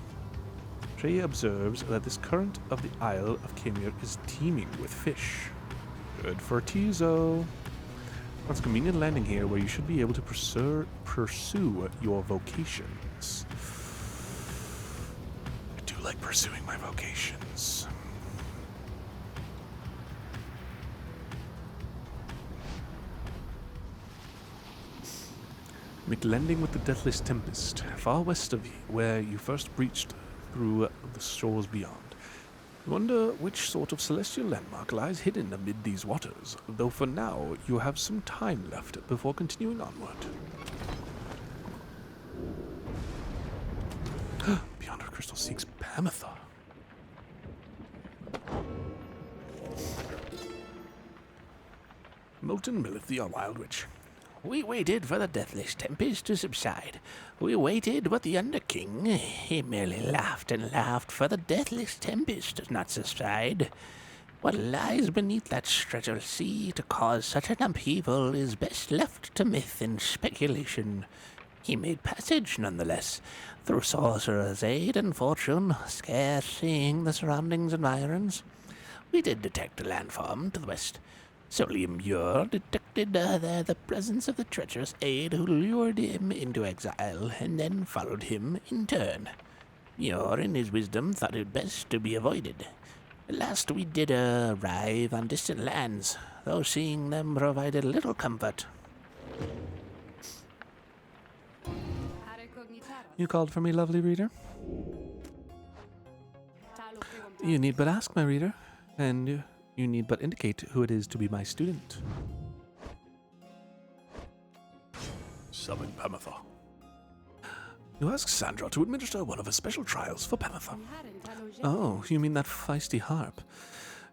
Trey observes that this current of the Isle of Kalimir is teeming with fish. Good for Tizo. It's a convenient landing here where you should be able to pursue your vocations. I do like pursuing my vocations. Make landing with the Deathless Tempest, far west of where you first breached through the shores beyond. I wonder which sort of celestial landmark lies hidden amid these waters, though for now you have some time left before continuing onward. Beyond our crystal seeks Pamitha. Molten Millith, our wild witch. We waited for the deathless tempest to subside. We waited with the Underking. He merely laughed and laughed, for the deathless tempest does not subside. What lies beneath that stretch of sea to cause such an upheaval is best left to myth and speculation. He made passage, nonetheless, through sorcerer's aid and fortune, scarce seeing the surroundings environs. We did detect a landform to the west. Solely Muir detected there the presence of the treacherous aide who lured him into exile and then followed him in turn. Muir, in his wisdom, thought it best to be avoided. At last we did arrive on distant lands, though seeing them provided little comfort. You called for me, lovely reader? You need but ask, my reader, and you need but indicate who it is to be my student. Summon Pamitha. You ask Sandra to administer one of her special trials for Pamitha. Oh, you mean that feisty harp?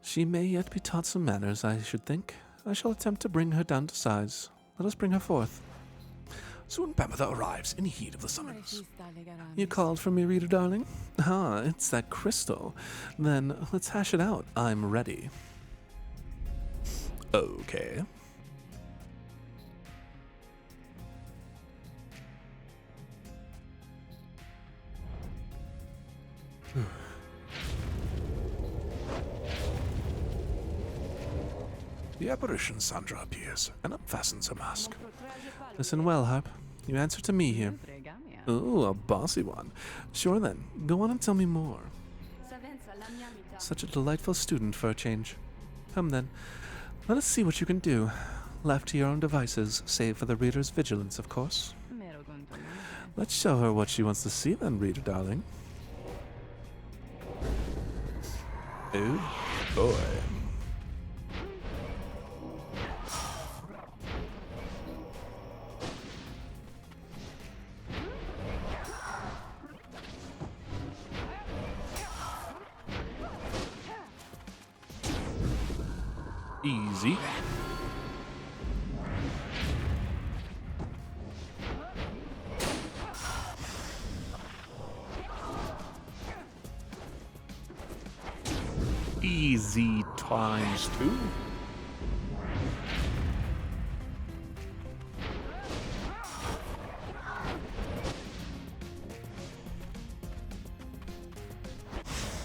She may yet be taught some manners, I should think. I shall attempt to bring her down to size. Let us bring her forth. Soon Pamitha arrives in heed of the summons. You called for me, reader darling? Ah, it's that crystal. Then let's hash it out. I'm ready. Okay. The apparition Sandra appears and unfastens her mask. Listen well, Harp. You answer to me here. Ooh, a bossy one. Sure then, go on and tell me more. Such a delightful student for a change. Come then, let us see what you can do. Left to your own devices, save for the reader's vigilance, of course. Let's show her what she wants to see then, reader darling. Oh boy. Easy. Easy times 2.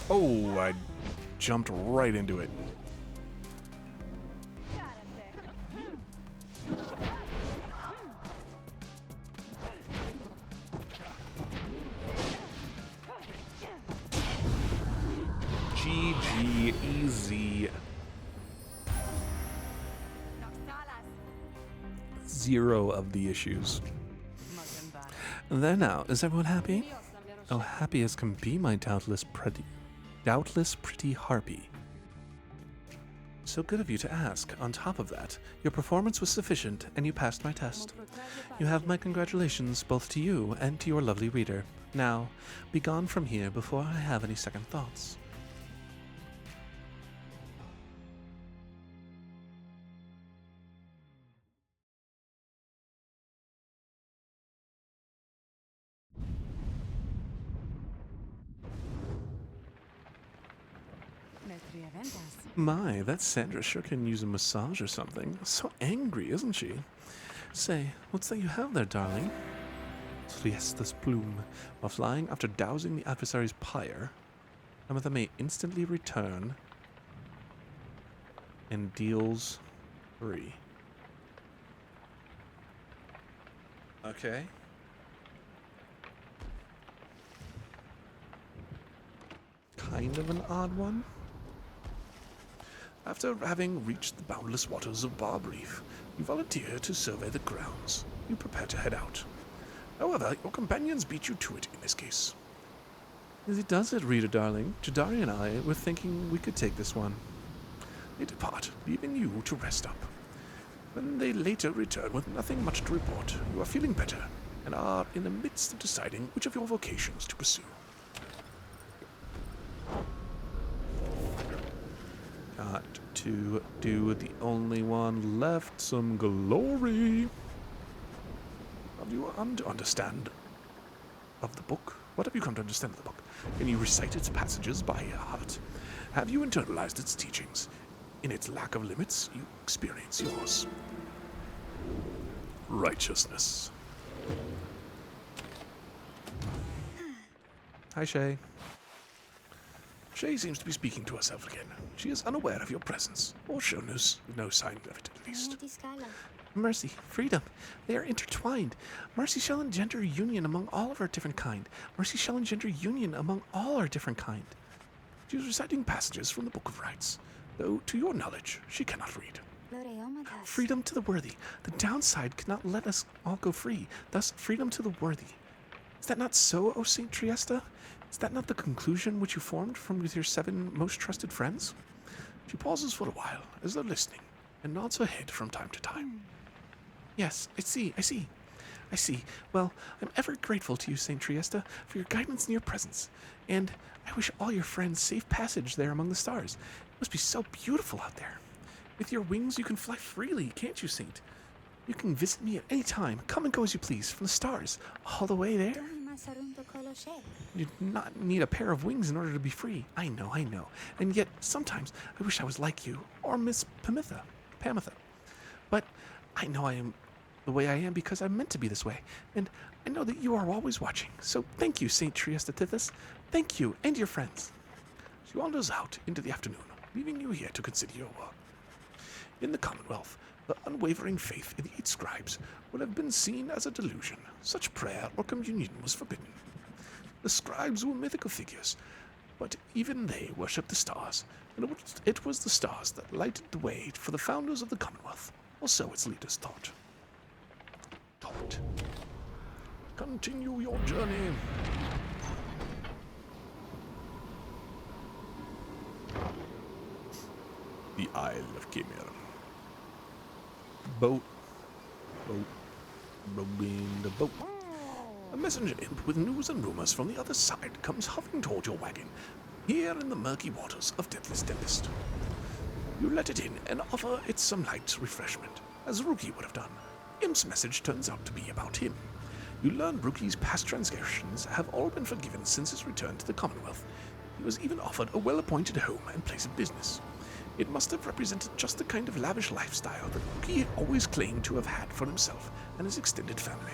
Oh, I jumped right into it. GG, easy. Zero of the issues. There now, is everyone happy? Oh, happy as can be, my doubtless pretty harpy. So good of you to ask. On top of that, your performance was sufficient and you passed my test. You have my congratulations both to you and to your lovely reader. Now, be gone from here before I have any second thoughts. My, that Sandra sure can use a massage or something. So angry, isn't she? Say, what's that you have there, darling? Triesta's plume. While flying after dousing the adversary's pyre, Ametha may instantly return and deals 3. Okay. Kind of an odd one. After having reached the boundless waters of Barb Reef, you volunteer to survey the grounds. You prepare to head out. However, your companions beat you to it in this case. As it does it, reader darling. Jadari and I were thinking we could take this one. They depart, leaving you to rest up. When they later return with nothing much to report, you are feeling better and are in the midst of deciding which of your vocations to pursue. Got to do the only one left, some glory. Have you come to understand of the book? What have you come to understand of the book? Can you recite its passages by heart? Have you internalized its teachings? In its lack of limits, you experience yours. Righteousness. Hi, Shay. Shay seems to be speaking to herself again. She is unaware of your presence, or shows no sign of it at least. Mercy, freedom, they are intertwined. Mercy shall engender union among all of our different kind. Mercy shall engender union among all our different kind. She is reciting passages from the Book of Rites, though to your knowledge she cannot read. Freedom to the worthy. The downside cannot let us all go free, thus freedom to the worthy. Is that not so, O Saint Triesta? Is that not the conclusion which you formed from with your 7 most trusted friends? She pauses for a while, as though listening, and nods her head from time to time. Yes, I see. Well, I'm ever grateful to you, Saint Triesta, for your guidance and your presence, and I wish all your friends safe passage there among the stars. It must be so beautiful out there. With your wings, you can fly freely, can't you, Saint? You can visit me at any time. Come and go as you please, from the stars, all the way there. You do not need a pair of wings in order to be free. I know. And yet, sometimes, I wish I was like you, or Miss Pamitha. But I know I am the way I am because I'm meant to be this way, and I know that you are always watching. So thank you, Saint Triesta Tithys. Thank you, and your friends. She wanders out into the afternoon, leaving you here to consider your work. In the Commonwealth, the unwavering faith in the 8 scribes would have been seen as a delusion. Such prayer or communion was forbidden. The scribes were mythical figures, but even they worshipped the stars, and it was the stars that lighted the way for the founders of the Commonwealth, or so its leaders thought. Continue your journey. The Isle of Khmer. Boat. Rowing the boat. A messenger imp with news and rumors from the other side comes hovering toward your wagon, here in the murky waters of Deathless Tempest. You let it in and offer it some light refreshment, as Ruki would have done. Imp's message turns out to be about him. You learn Ruki's past transgressions have all been forgiven since his return to the Commonwealth. He was even offered a well-appointed home and place of business. It must have represented just the kind of lavish lifestyle that Ruki had always claimed to have had for himself and his extended family.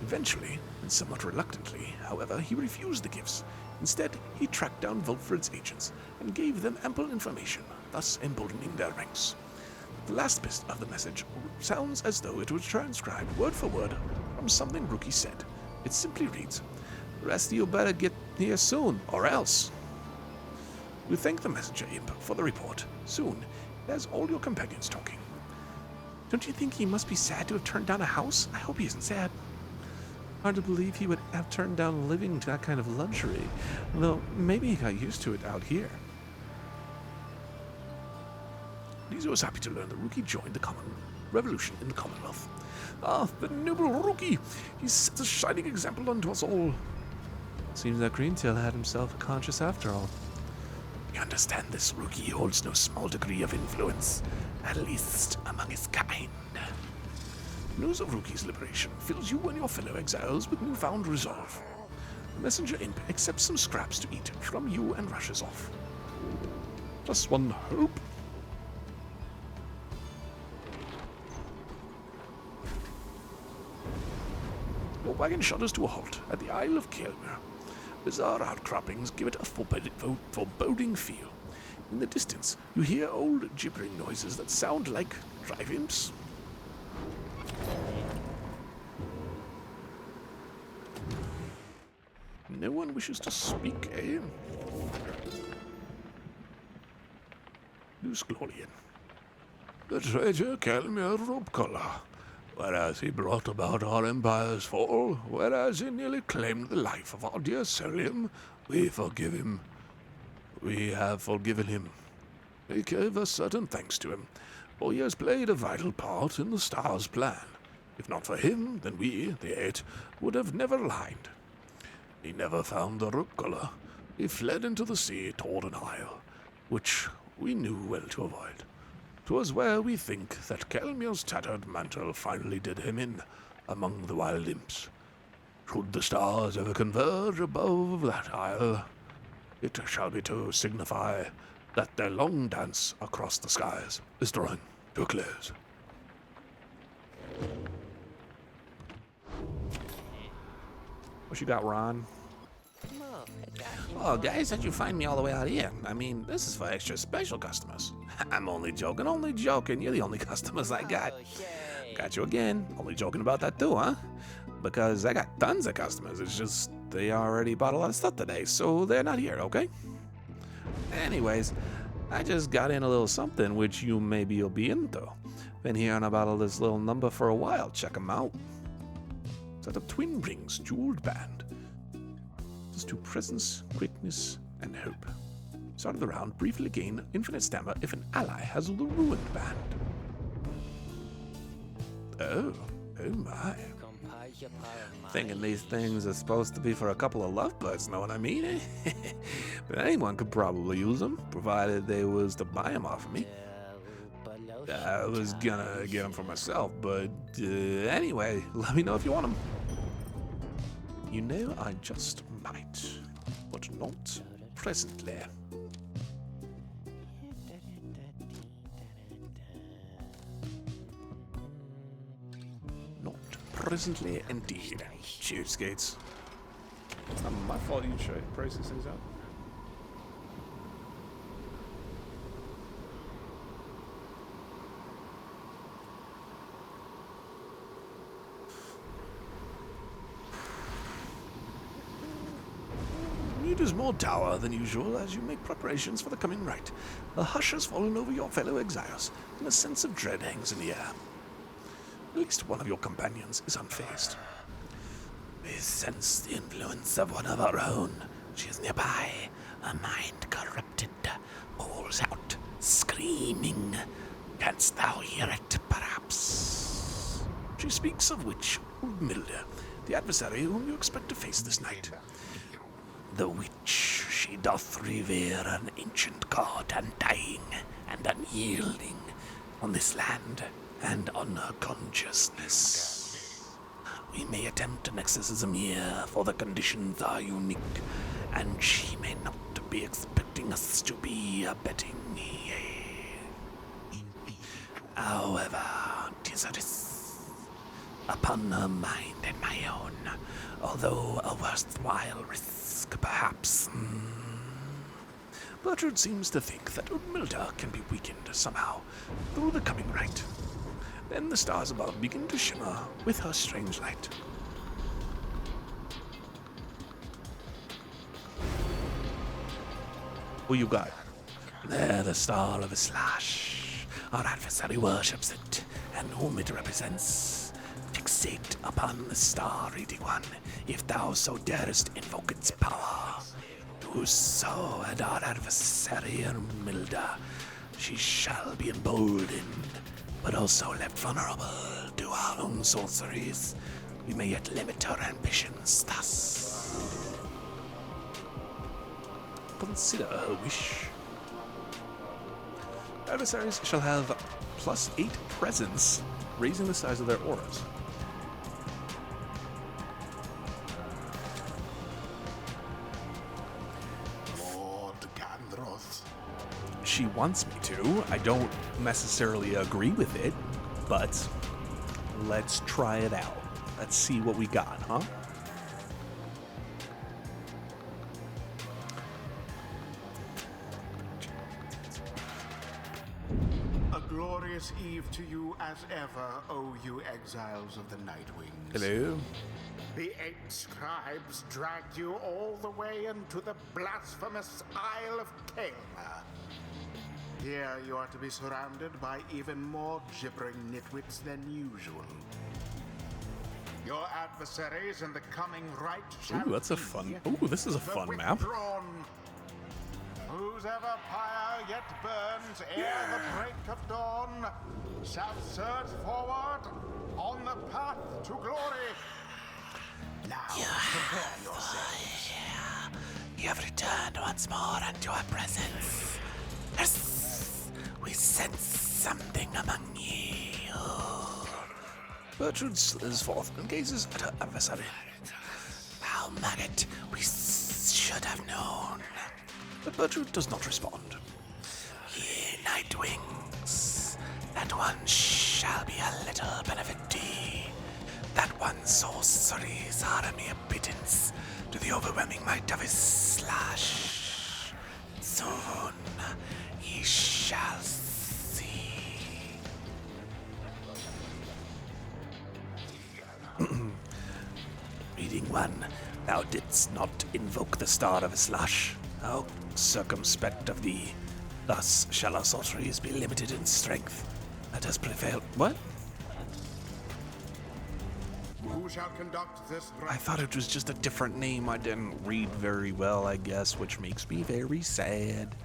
Eventually, and somewhat reluctantly, however, he refused the gifts. Instead, he tracked down Volfred's agents and gave them ample information, thus emboldening their ranks. The last bit of the message sounds as though it was transcribed word for word from something Rookie said. It simply reads, "The rest of you better get here soon, or else." We thank the messenger imp for the report. Soon, there's all your companions talking. Don't you think he must be sad to have turned down a house? I hope he isn't sad. Hard to believe he would have turned down living to that kind of luxury, though maybe he got used to it out here. Lisa was happy to learn that Rookie joined the common revolution in the Commonwealth. Ah, the noble Rookie! He set a shining example unto us all. Seems that Greentail had himself a conscience after all. You understand this Rookie holds no small degree of influence, at least among his kind. News of Rookie's liberation fills you and your fellow exiles with newfound resolve. The messenger imp accepts some scraps to eat from you and rushes off. Just one hope. Your wagon shudders to a halt at the Isle of Kelmer. Bizarre outcroppings give it a foreboding feel. In the distance, you hear old gibbering noises that sound like drive-imps. No one wishes to speak, eh? Newsglorian. The traitor Kelmir Rubcola. Whereas he brought about our empire's fall, whereas he nearly claimed the life of our dear Celium, we forgive him. We have forgiven him. We gave a certain thanks to him, for he has played a vital part in the Star's plan. If not for him, then we, the Eight, would have never aligned. He never found the Rubcola. He fled into the sea toward an isle, which we knew well to avoid. 'Twas where we think that Kelmir's tattered mantle finally did him in, among the wild imps. Should the stars ever converge above that isle, it shall be to signify that their long dance across the skies is drawing to a close. What you got, Ron? Oh, guys, how'd you find me all the way out here? I mean, this is for extra special customers. I'm only joking. You're the only customers I got. Got you again. Only joking about that too, huh? Because I got tons of customers. It's just they already bought a lot of stuff today, so they're not here, okay? Anyways, I just got in a little something which you'll be into. Been hearing about this little number for a while. Check them out. It's at a Twin Rings jeweled band. To presence, quickness, and hope. Start of the round, briefly gain infinite stamina if an ally has the ruined band. Oh my. Thinking these things are supposed to be for a couple of lovebirds, know what I mean? But anyone could probably use them, provided they was to buy them off of me. I was gonna get them for myself, but anyway, let me know if you want them. You know, I just might, but not presently. Not presently, indeed. Cheapskates. It's not my fault you price these things out. You dismal tower than usual as you make preparations for the coming rite. A hush has fallen over your fellow exiles, and a sense of dread hangs in the air. At least one of your companions is unfazed. We sense the influence of one of our own. She is nearby, her mind corrupted, calls out, screaming. Canst thou hear it, perhaps? She speaks of witch Milda, the adversary whom you expect to face this night. The witch, she doth revere an ancient god, undying and unyielding, on this land and on her consciousness. We may attempt an exorcism here, for the conditions are unique, and she may not be expecting us to be abetting. However, 'tis a risk upon her mind and and my own, although a worthwhile risk, perhaps. Bertrude seems to think that Umilda can be weakened somehow through the coming right. Then the stars above begin to shimmer with her strange light. Who you got? There, the star of a slash. Our adversary worships it, and whom it represents. Fixate upon the star-reading one, if thou so darest invoke its power. Do so, and our adversary Ermilda, she shall be emboldened, but also left vulnerable to our own sorceries. We may yet limit her ambitions thus. Consider her wish. Adversaries shall have +8 presence, raising the size of their auras. Lord Gandroth. She wants me to. I don't necessarily agree with it, but let's try it out. Let's see what we got, huh? A glorious eve to you as ever, O you exiles of the Nightwings. Hello? The 8 scribes dragged you all the way into the blasphemous Isle of Kaelma. Here you are to be surrounded by even more gibbering nitwits than usual. Your adversaries in the coming right shall Ooh, that's a be fun. Ooh, this is a the fun map. withdrawn. Whose ever pyre yet burns ere the break of dawn shall surge forward on the path to glory. Now, prepare yourselves. You have returned once more unto our presence. Yes, we sense something among you. Bertrude slithers forth and gazes at her adversary. Foul maggot, we should have known. But Bertrude does not respond. Ye Nightwings, that one shall be a little benefit to ye. That one's sorceries are a mere pittance to the overwhelming might of his slash. Soon ye shall see. Reading one, thou didst not invoke the star of a slash. How circumspect of thee. Thus shall our sorceries be limited in strength. Let us prevail. What? Who shall conduct this I thought it was just a different name. I didn't read very well, I guess, which makes me very sad.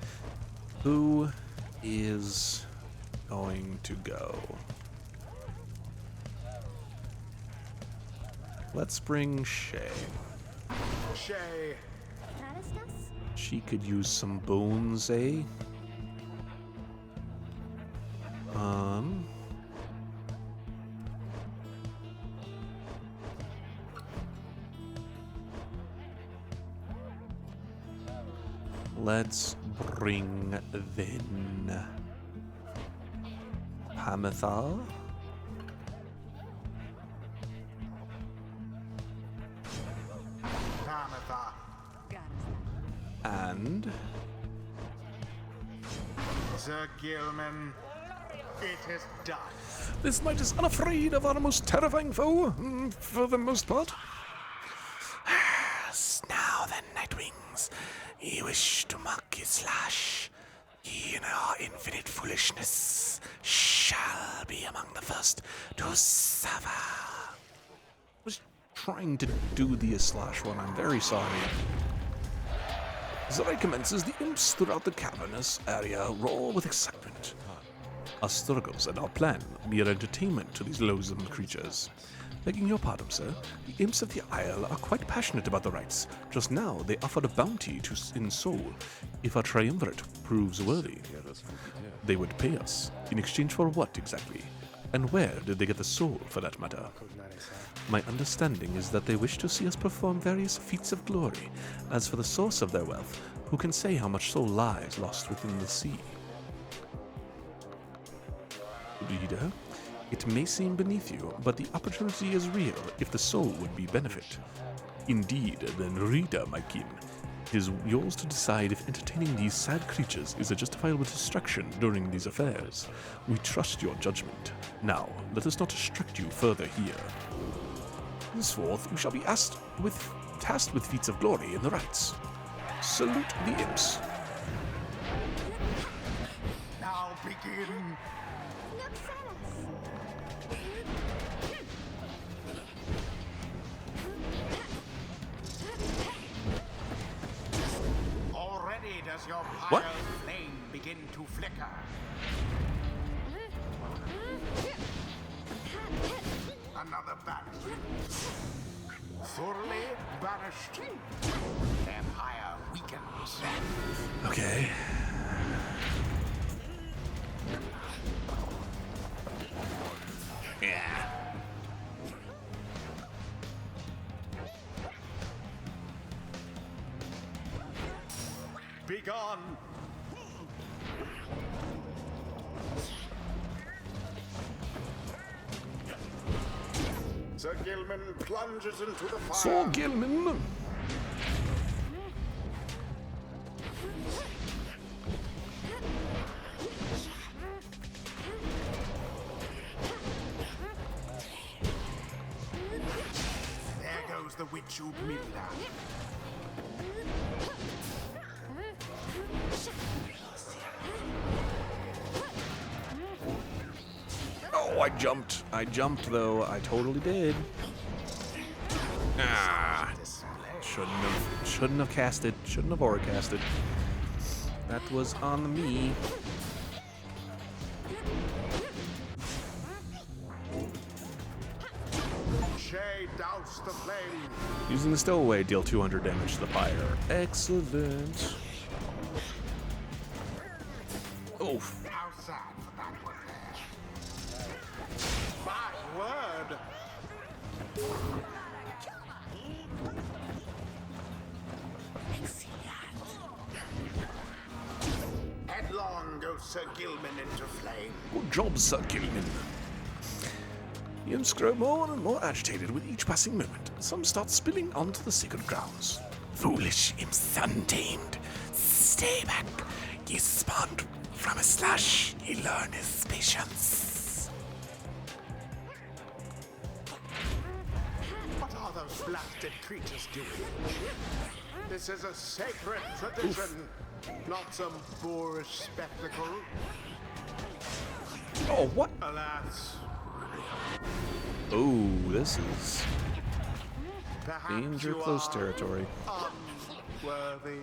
Who is going to go? Let's bring Shay. Shay? She could use some bones, eh? Let's bring then Pamitha. Pamitha. And Sir Gilman, it is done. this knight is unafraid of our most terrifying foe, for the most part. Now then, Nightwings, ye wish to mock his slash. Ye in our infinite foolishness shall be among the first to suffer. I was trying to do the slash one, I'm very sorry. As the rite commences, the imps throughout the cavernous area roar with excitement. Our struggles and our plan mere entertainment to these loathsome creatures. Begging your pardon, sir, the imps of the Isle are quite passionate about the rites. Just now, they offered a bounty in soul if our triumvirate proves worthy. They would pay us. In exchange for what, exactly? And where did they get the soul, for that matter? My understanding is that they wish to see us perform various feats of glory. As for the source of their wealth, who can say how much soul lies lost within the sea? Reader, It may seem beneath you, but the opportunity is real if the soul would be benefit. Indeed, then Rita, my kin, it is yours to decide if entertaining these sad creatures is a justifiable distraction during these affairs. We trust your judgment. Now, let us not distract you further here. Henceforth, you shall be tasked with feats of glory in the rites. Salute the imps. Now begin. Already does your What? pyre flame begin to flicker. Another battery. Thoroughly banished. Empire weakens. Okay. Yeah. Begone! Sir Gilman plunges into the fire. Sir Gilman. There goes the witch Udmilda. Oh, I jumped though. I totally did. Ah. Shouldn't have casted. Shouldn't have aura casted. That was on me. Shay doused the flame. Using the stowaway, deal 200 damage to the pyre. Excellent. Oof. How sad for that one there. My word! Headlong goes Sir Gilman into flame. Good job, Sir Gilman. The imps grow more and more agitated with each passing moment. Some start spilling onto the sacred grounds. Foolish imps untamed. Stay back. He spawned from a slash. He learned his patience. What are those blasted creatures doing? This is a sacred tradition, not some boorish spectacle. Oh, what? Alas, Oh, this is perhaps danger you close are territory. unworthy.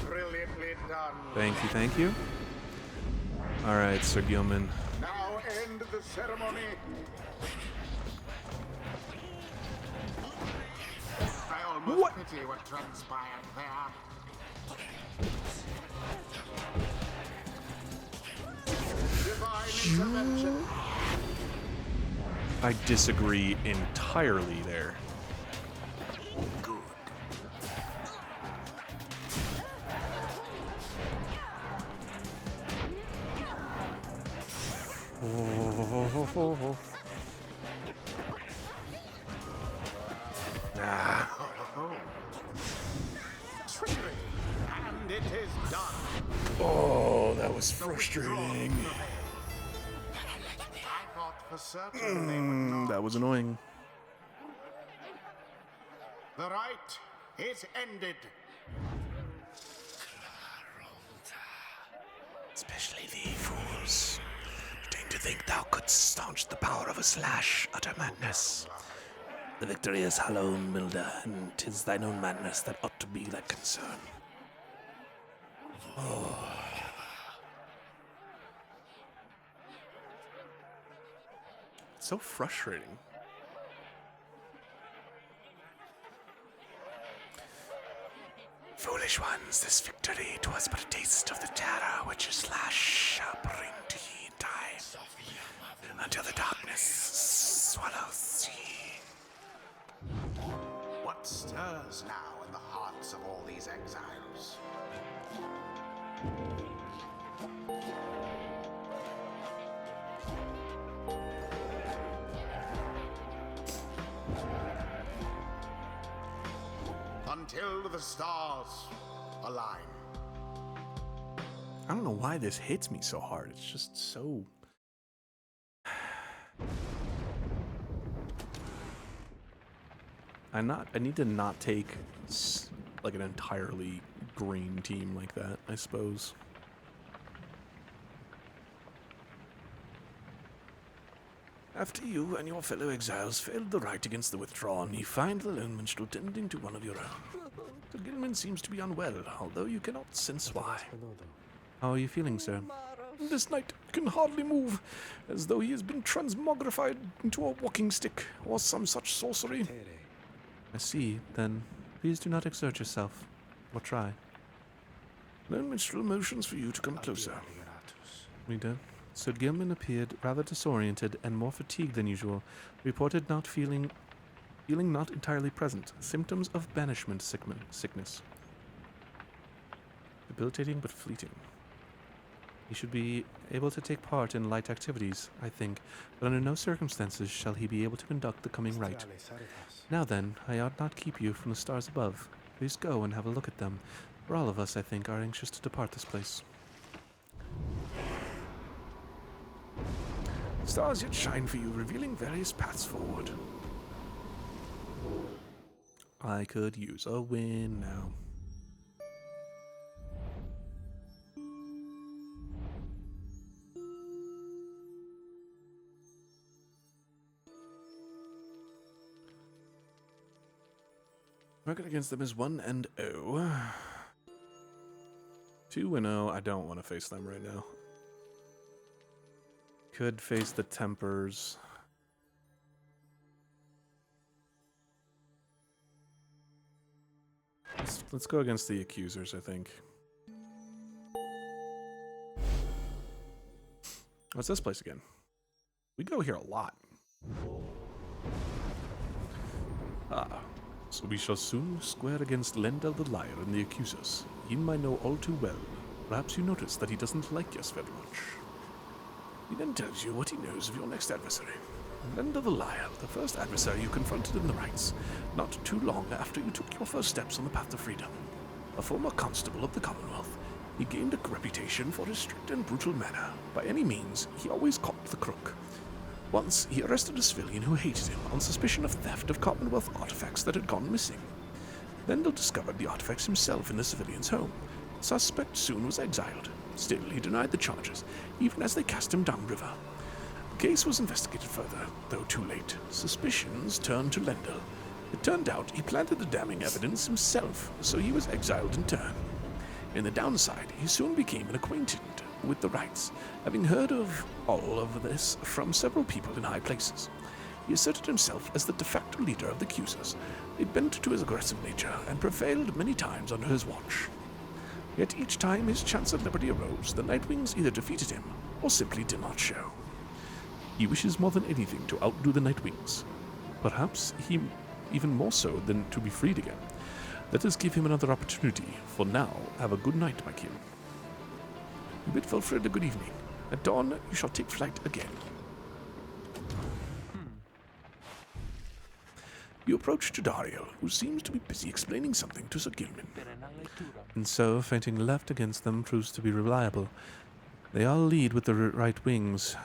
Brilliantly done. Thank you, thank you. All right, Sir Gilman. Now end the ceremony. I almost What? pity what transpired there. Divine intervention. I disagree entirely there. Good. Trickery. And it is done. Oh, that was frustrating. I thought for certain they would not. That was annoying. The rite is ended. Especially thee, fools. Deigned to think thou couldst staunch the power of a slash, utter madness. The victory is hollow, Milda, and 'tis thine own madness that ought to be thy concern. So frustrating. Foolish ones, this victory 'twas but a taste of the terror which a slash shall bring to ye in time, until the darkness swallows ye. What stirs now in the hearts of all these exiles? till the stars align. I don't know why this hits me so hard. It's just so... I need to not take like an entirely green team like that, I suppose. After you and your fellow exiles failed the right against the withdrawn, you find the lone minstrel tending to one of your own. Sir Gilman seems to be unwell, although you cannot sense why. How are you feeling, sir? This knight can hardly move, as though he has been transmogrified into a walking stick, or some such sorcery. I see. Then please do not exert yourself, or try. Lone minstrel motions for you to come closer. Reader, Sir Gilman appeared rather disoriented and more fatigued than usual, reported not feeling not entirely present, symptoms of banishment sickness. Debilitating but fleeting. He should be able to take part in light activities, I think, but under no circumstances shall he be able to conduct the coming rite. Now then, I ought not keep you from the stars above. Please go and have a look at them, for all of us, I think, are anxious to depart this place. Stars yet shine for you, revealing various paths forward. I could use a win now. Record against them is 1-0. 2-0. I don't want to face them right now. Could face the Tempers. Let's go against the Accusers, I think. What's this place again? We go here a lot. So we shall soon square against Lendel the Liar and the Accusers. Him I know all too well. Perhaps you notice that he doesn't like us very much. He then tells you what he knows of your next adversary. Lendel the Liar, the first adversary you confronted in the rites, not too long after you took your first steps on the path to freedom. A former constable of the Commonwealth, he gained a reputation for his strict and brutal manner. By any means, he always caught the crook. Once, he arrested a civilian who hated him on suspicion of theft of Commonwealth artifacts that had gone missing. Lendel discovered the artifacts himself in the civilian's home. The suspect soon was exiled. Still, he denied the charges, even as they cast him downriver. The case was investigated further, though too late. Suspicions turned to Lendel. It turned out he planted the damning evidence himself, so he was exiled in turn. In the downside, he soon became an acquaintance with the rites, having heard of all of this from several people in high places. He asserted himself as the de facto leader of the Accusers. They bent to his aggressive nature and prevailed many times under his watch. Yet each time his chance at liberty arose, the Nightwings either defeated him or simply did not show. He wishes more than anything to outdo the Nightwings. Perhaps he even more so than to be freed again. Let us give him another opportunity. For now, have a good night, my kin. You bid Wilfred a good evening. At dawn, you shall take flight again. You approach Jadariel, who seems to be busy explaining something to Sir Gilman. And so, feinting left against them proves to be reliable. They all lead with the right wings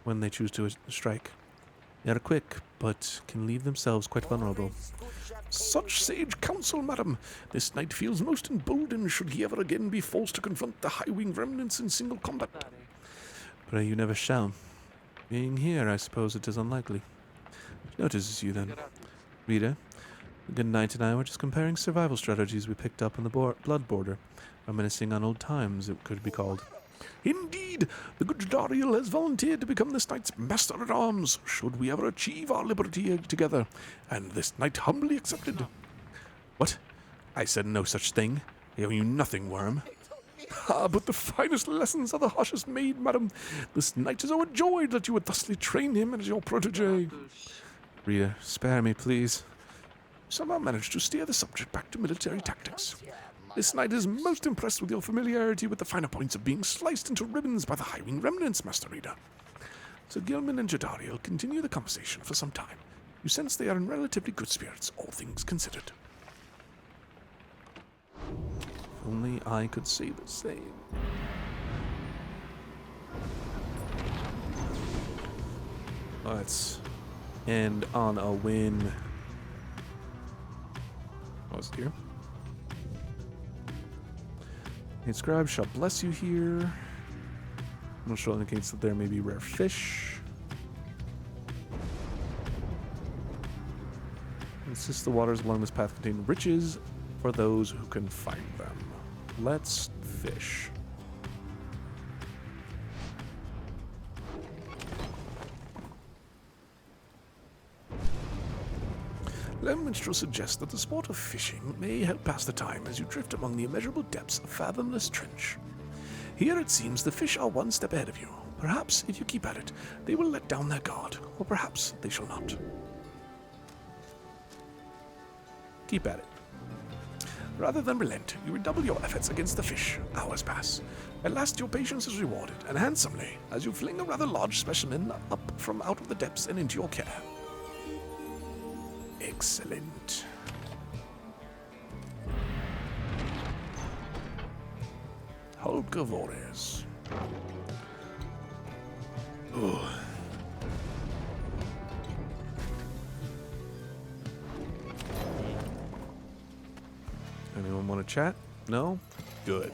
when they choose to strike. They are quick, but can leave themselves quite vulnerable. Such sage counsel, madam. This knight feels most emboldened should he ever again be forced to confront the high-wing remnants in single combat. Pray you never shall. Being here, I suppose it is unlikely. Notices you then. Reader, the good knight and I were just comparing survival strategies we picked up on the blood border. Reminiscing on old times, it could be called. Indeed, the good Jadariel has volunteered to become this knight's master-at-arms, should we ever achieve our liberty together, and this knight humbly accepted. What? I said no such thing. I owe you nothing, worm. Ah, but the finest lessons are the harshest made, madam. This knight is overjoyed that you would thusly train him as your protege. Reader, spare me, please. Somehow managed to steer the subject back to military tactics. This knight is most impressed with your familiarity with the finer points of being sliced into ribbons by the high-wing remnants, Master Reader. Sir Gilman and Jadariel continue the conversation for some time. You sense they are in relatively good spirits, all things considered. only I could say the same. Let's end on a win. Oh, is it here? A scribe shall bless you here. Which indicates that there may be rare fish. Insist the waters along this path contain riches for those who can find them. Let's fish. Lone Minstrel suggests that the sport of fishing may help pass the time as you drift among the immeasurable depths of fathomless trench. Here it seems the fish are one step ahead of you. Perhaps, if you keep at it, they will let down their guard, or perhaps they shall not. Keep at it. Rather than relent, you redouble your efforts against the fish. Hours pass. At last your patience is rewarded, and handsomely, as you fling a rather large specimen up from out of the depths and into your care. Excellent. Hulkivores. Oh. Anyone want to chat? No? Good.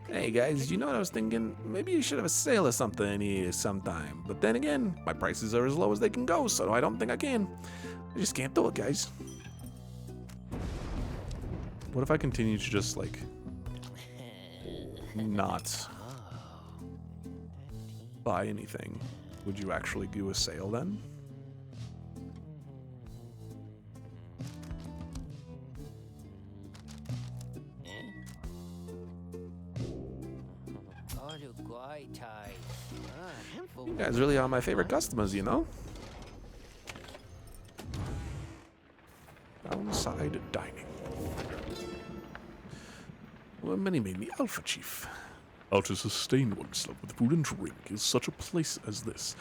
Hey guys, you know what I was thinking? Maybe you should have a sale or something here sometime. But then again, my prices are as low as they can go, so I don't think I can. I just can't do it, guys. What if I continue to just, like, not buy anything? Would you actually do a sale then? You guys really are my favorite customers, you know? Downside dining. Well, many mean the Alpha Chief. How to sustain oneself with food and drink is such a place as this.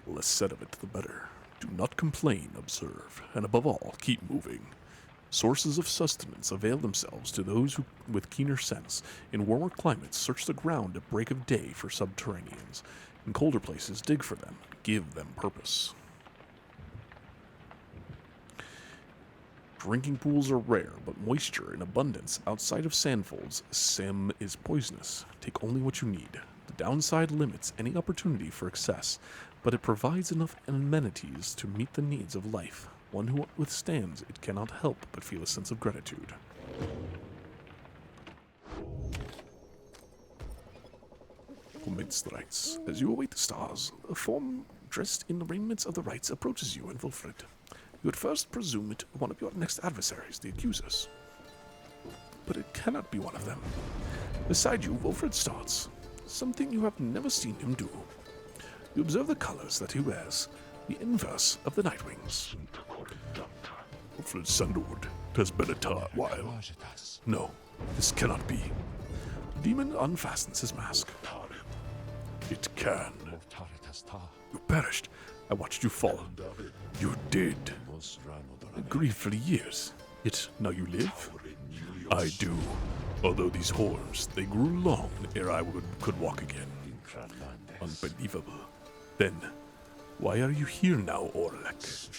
The less said of it, the better. Do not complain, observe, and above all, keep moving. Sources of sustenance avail themselves to those who, with keener sense, in warmer climates search the ground at break of day for subterraneans. In colder places, dig for them, give them purpose. Drinking pools are rare, but moisture in abundance outside of sandfolds. Sim is poisonous. Take only what you need. The downside limits any opportunity for excess, but it provides enough amenities to meet the needs of life. One who withstands it cannot help but feel a sense of gratitude. Amidst the rites, as you await the stars, a form dressed in the raiments of the rites approaches you and Wilfred. You at first presume it one of your next adversaries, the accusers. But it cannot be one of them. Beside you, Wilfred starts, something you have never seen him do. You observe the colors that he wears, the inverse of the Nightwings. Wilfred Sandwood, it has been a while. No, this cannot be. The demon unfastens his mask. It can. You perished. I watched you fall. You did. I grieved for years. Yet now you live? I do. Although these horns, they grew long ere I could walk again. Unbelievable. Then, why are you here now, Orlek?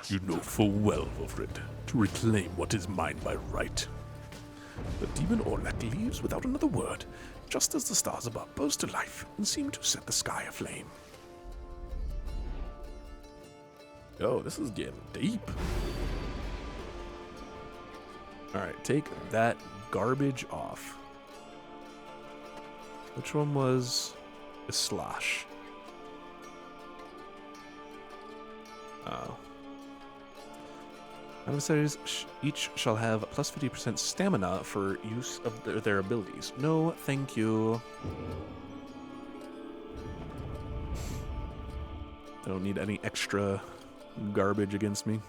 You know full well, Wilfred, to reclaim what is mine by right. The demon Orlek leaves without another word, just as the stars above burst to life and seem to set the sky aflame. Oh, this is getting deep. Alright, take that garbage off. Which one was a slash? Oh. Adversaries each shall have plus 50% stamina for use of their abilities. No, thank you. I don't need any extra garbage against me.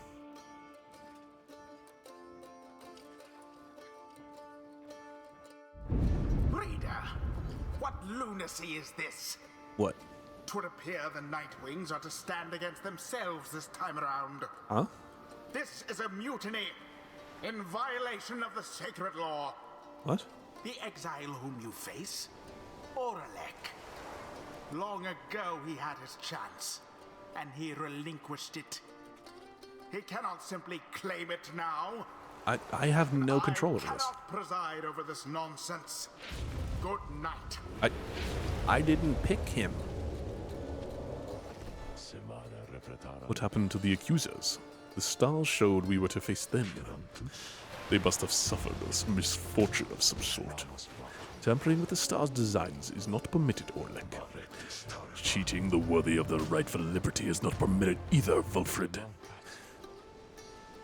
Reader, what lunacy is this? What? 'Twould appear the Nightwings are to stand against themselves this time around. Huh? This is a mutiny in violation of the sacred law. What? The exile whom you face? Oralek. Long ago he had his chance, and he relinquished it. He cannot simply claim it now. I have no control over I this. cannot preside over this nonsense. Good night. I didn't pick him. What happened to the accusers? The stars showed we were to face them. They must have suffered a misfortune of some sort. Tampering with the stars' designs is not permitted, Orlek. Cheating the worthy of their rightful liberty is not permitted either, Vulfrid.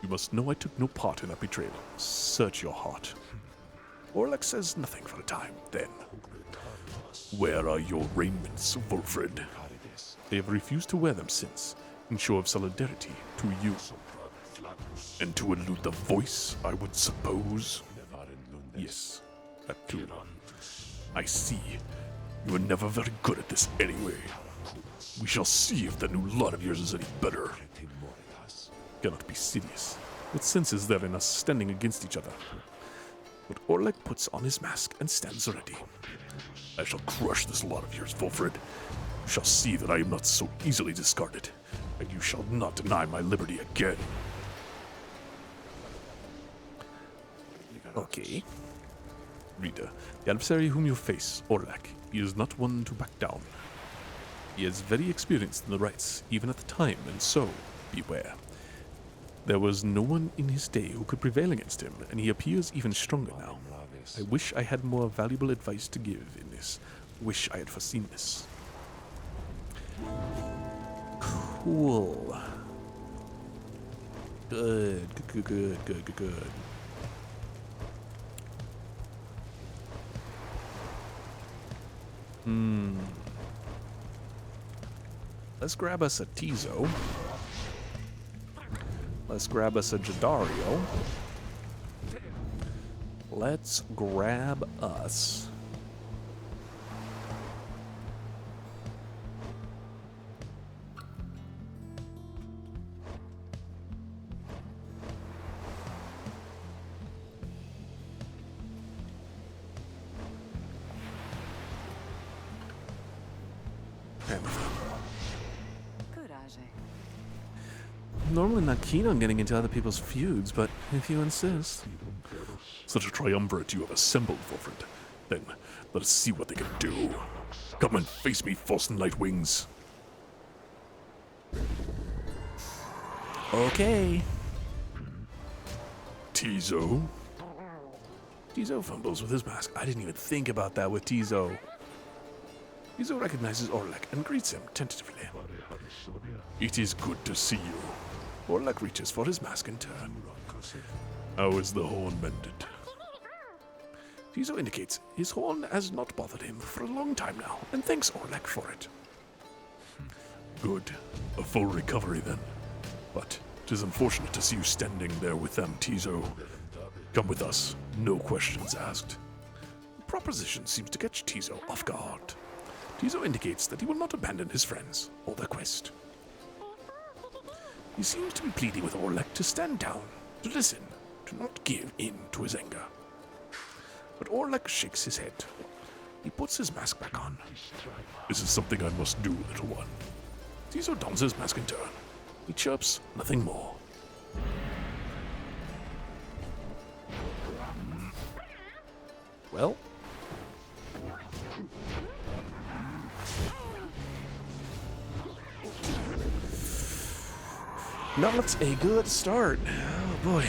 You must know I took no part in that betrayal. Search your heart. Orlek says nothing for a time, then. Where are your raiments, Vulfrid? They have refused to wear them since, in show of solidarity to you. And to elude the voice, I would suppose? Yes, that too. I see. You were never very good at this anyway. We shall see if that new lot of yours is any better. Cannot be serious. What sense is there in us standing against each other? But Orlek puts on his mask and stands ready. I shall crush this lot of yours, Vulfrid. You shall see that I am not so easily discarded, and you shall not deny my liberty again. Okay. Reader, the adversary whom you face, Orlek, he is not one to back down. He is very experienced in the rites, even at the time, and so, beware. There was no one in his day who could prevail against him, and he appears even stronger now. I wish I had more valuable advice to give in this. Wish I had foreseen this. Cool. Good. Let's grab us a Tizo. Let's grab us a Jadario. Let's grab us. Normally not keen on getting into other people's feuds, but if you insist. Such a triumvirate you have assembled, Vulfrid. Then, let us see what they can do. Come and face me, false Nightwings. Okay. Tizo? Tizo fumbles with his mask. I didn't even think about that with Tizo. Tizo recognizes Orlek and greets him tentatively. It is good to see you. Orlek reaches for his mask in turn. How is the horn mended? Tizo indicates his horn has not bothered him for a long time now, and thanks Orlek for it. Good. A full recovery then. But 'tis unfortunate to see you standing there with them, Tizo. Come with us. No questions asked. The proposition seems to catch Tizo off guard. Tizo indicates that he will not abandon his friends or their quest. He seems to be pleading with Orlek to stand down, to listen, to not give in to his anger. But Orlek shakes his head. He puts his mask back on. This is something I must do, little one. Tizo dons his mask in turn. He chirps nothing more. Well. Not a good start. Oh boy.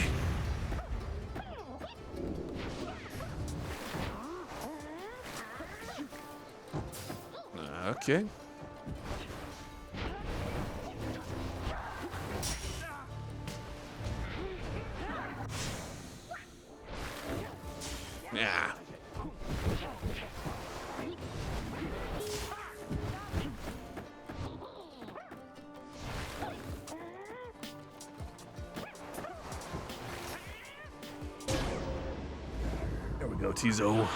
Okay. Yeah. There we go, Tizo.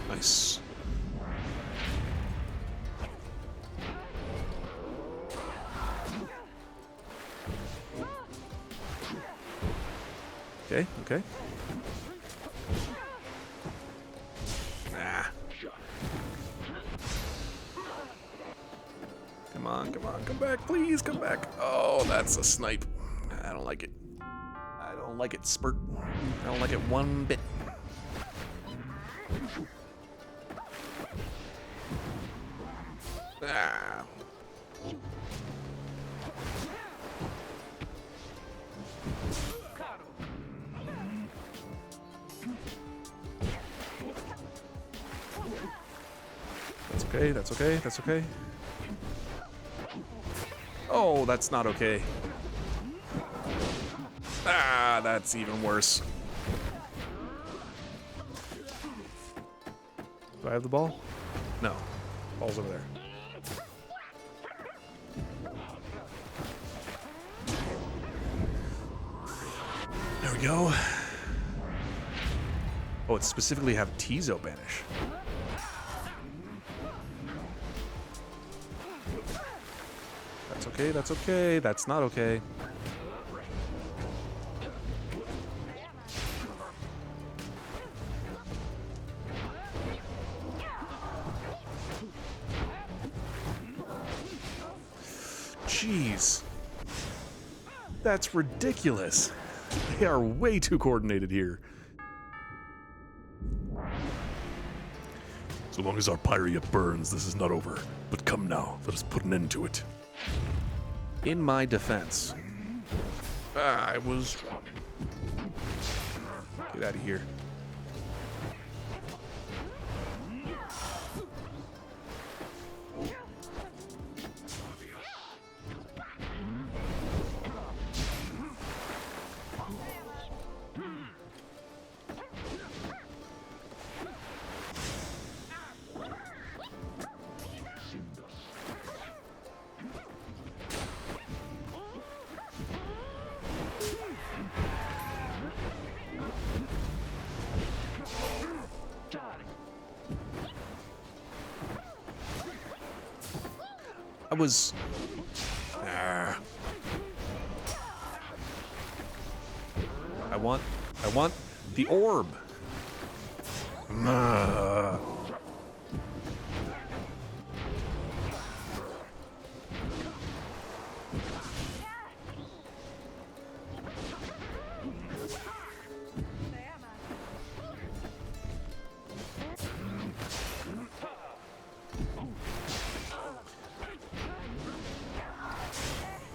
Nice. Okay. Come on, come on, come back, please, come back. Oh, that's a snipe. I don't like it. I don't like it, Spurt. I don't like it one bit. Ah. That's okay, that's okay, that's okay. Oh, that's not okay. Ah, that's even worse. Do I have the ball? No. Ball's over there. There we go. Oh, it specifically have Tizo banish. That's okay, that's okay, that's not okay. Jeez. That's ridiculous. They are way too coordinated here. So long as our Pyre burns, this is not over. But come now, let us put an end to it. In my defense, I was... Get out of here. I was... I want the orb.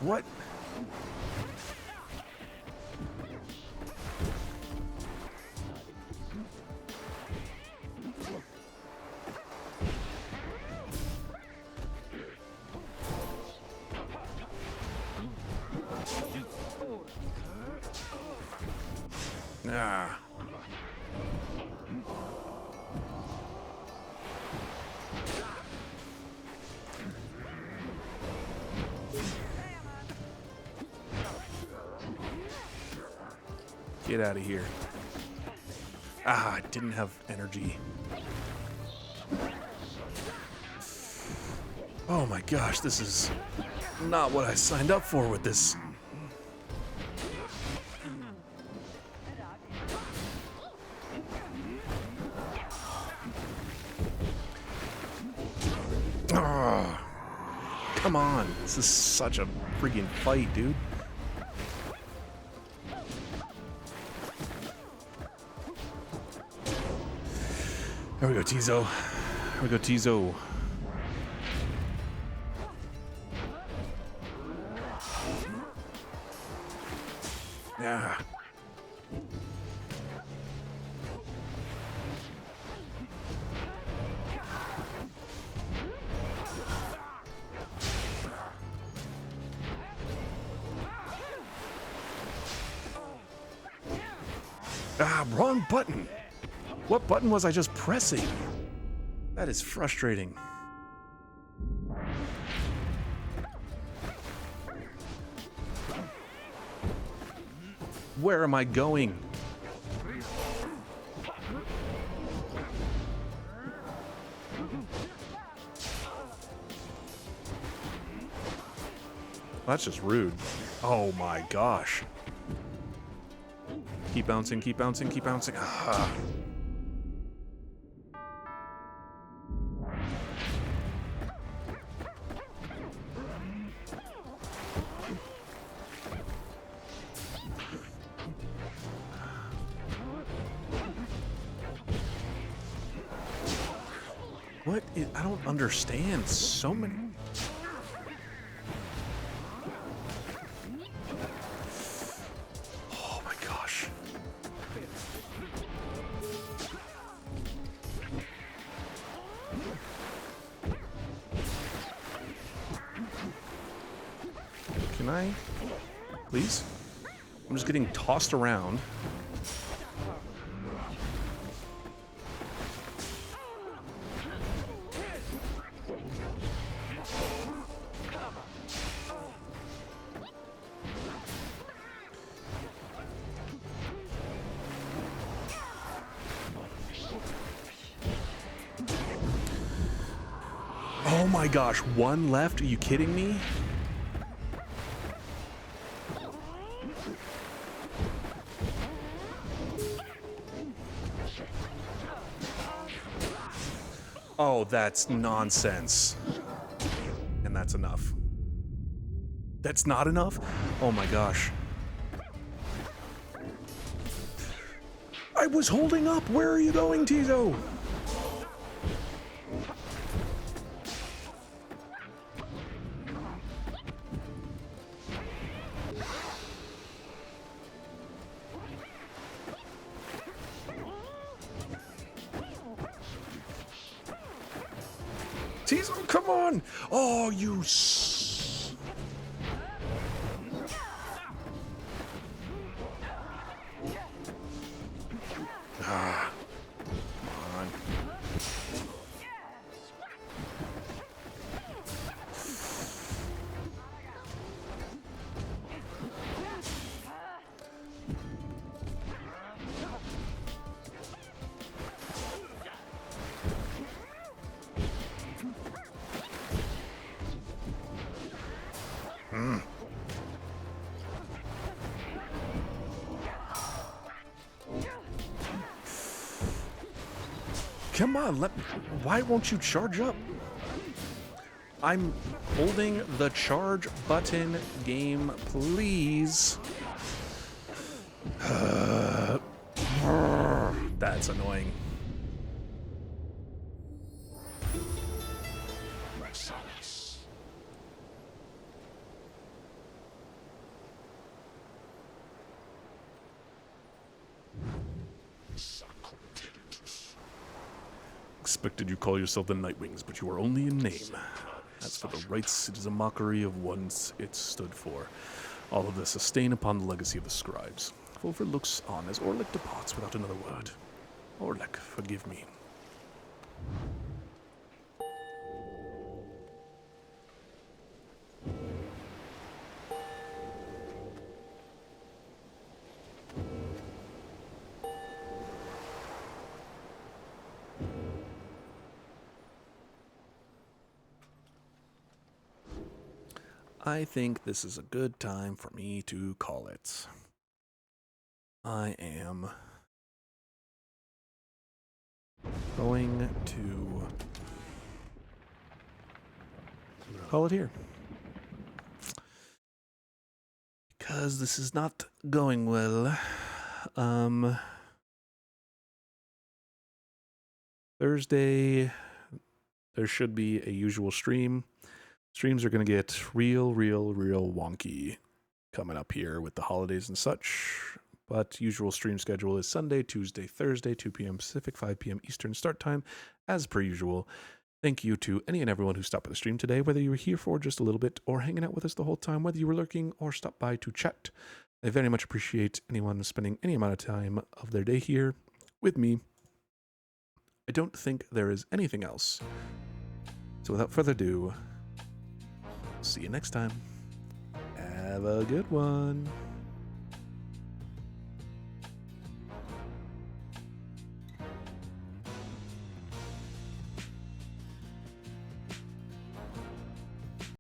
What? Ah. Get out of here. Ah, I didn't have energy. Oh my gosh, this is not what I signed up for with this. Ah, come on, this is such a freaking fight, dude. There we go, Tizo. There we go, Tizo. Yeah. Ah, wrong button. What button was I just pressing? That is frustrating. Where am I going? That's just rude. Oh my gosh. Keep bouncing, keep bouncing, keep bouncing. Ah. What is, I don't understand. So many. Oh my gosh. Can I? Please? I'm just getting tossed around. Oh my gosh, one left? Are you kidding me? Oh, that's nonsense. And that's enough. That's not enough? Oh my gosh. I was holding up. Where are you going, Tizo? Tizo, come on! Oh, you Ah, come on. Come on, why won't you charge up? I'm holding the charge button, game, please. That's annoying. Expected you call yourself the Nightwings, but you are only in name. As for the rights, it is a mockery of once it stood for. All of this a stain upon the legacy of the scribes. Fulford looks on as Orlick departs without another word. Orlick, forgive me. I think this is a good time for me to call it. I am going to call it here. Because this is not going well. Thursday, there should be a usual stream. Streams are going to get real wonky coming up here with the holidays and such. But usual stream schedule is Sunday, Tuesday, Thursday, 2 p.m. Pacific, 5 p.m. Eastern start time, as per usual. Thank you to any and everyone who stopped by the stream today, whether you were here for just a little bit or hanging out with us the whole time, whether you were lurking or stopped by to chat. I very much appreciate anyone spending any amount of time of their day here with me. I don't think there is anything else. So without further ado, see you next time. Have a good one.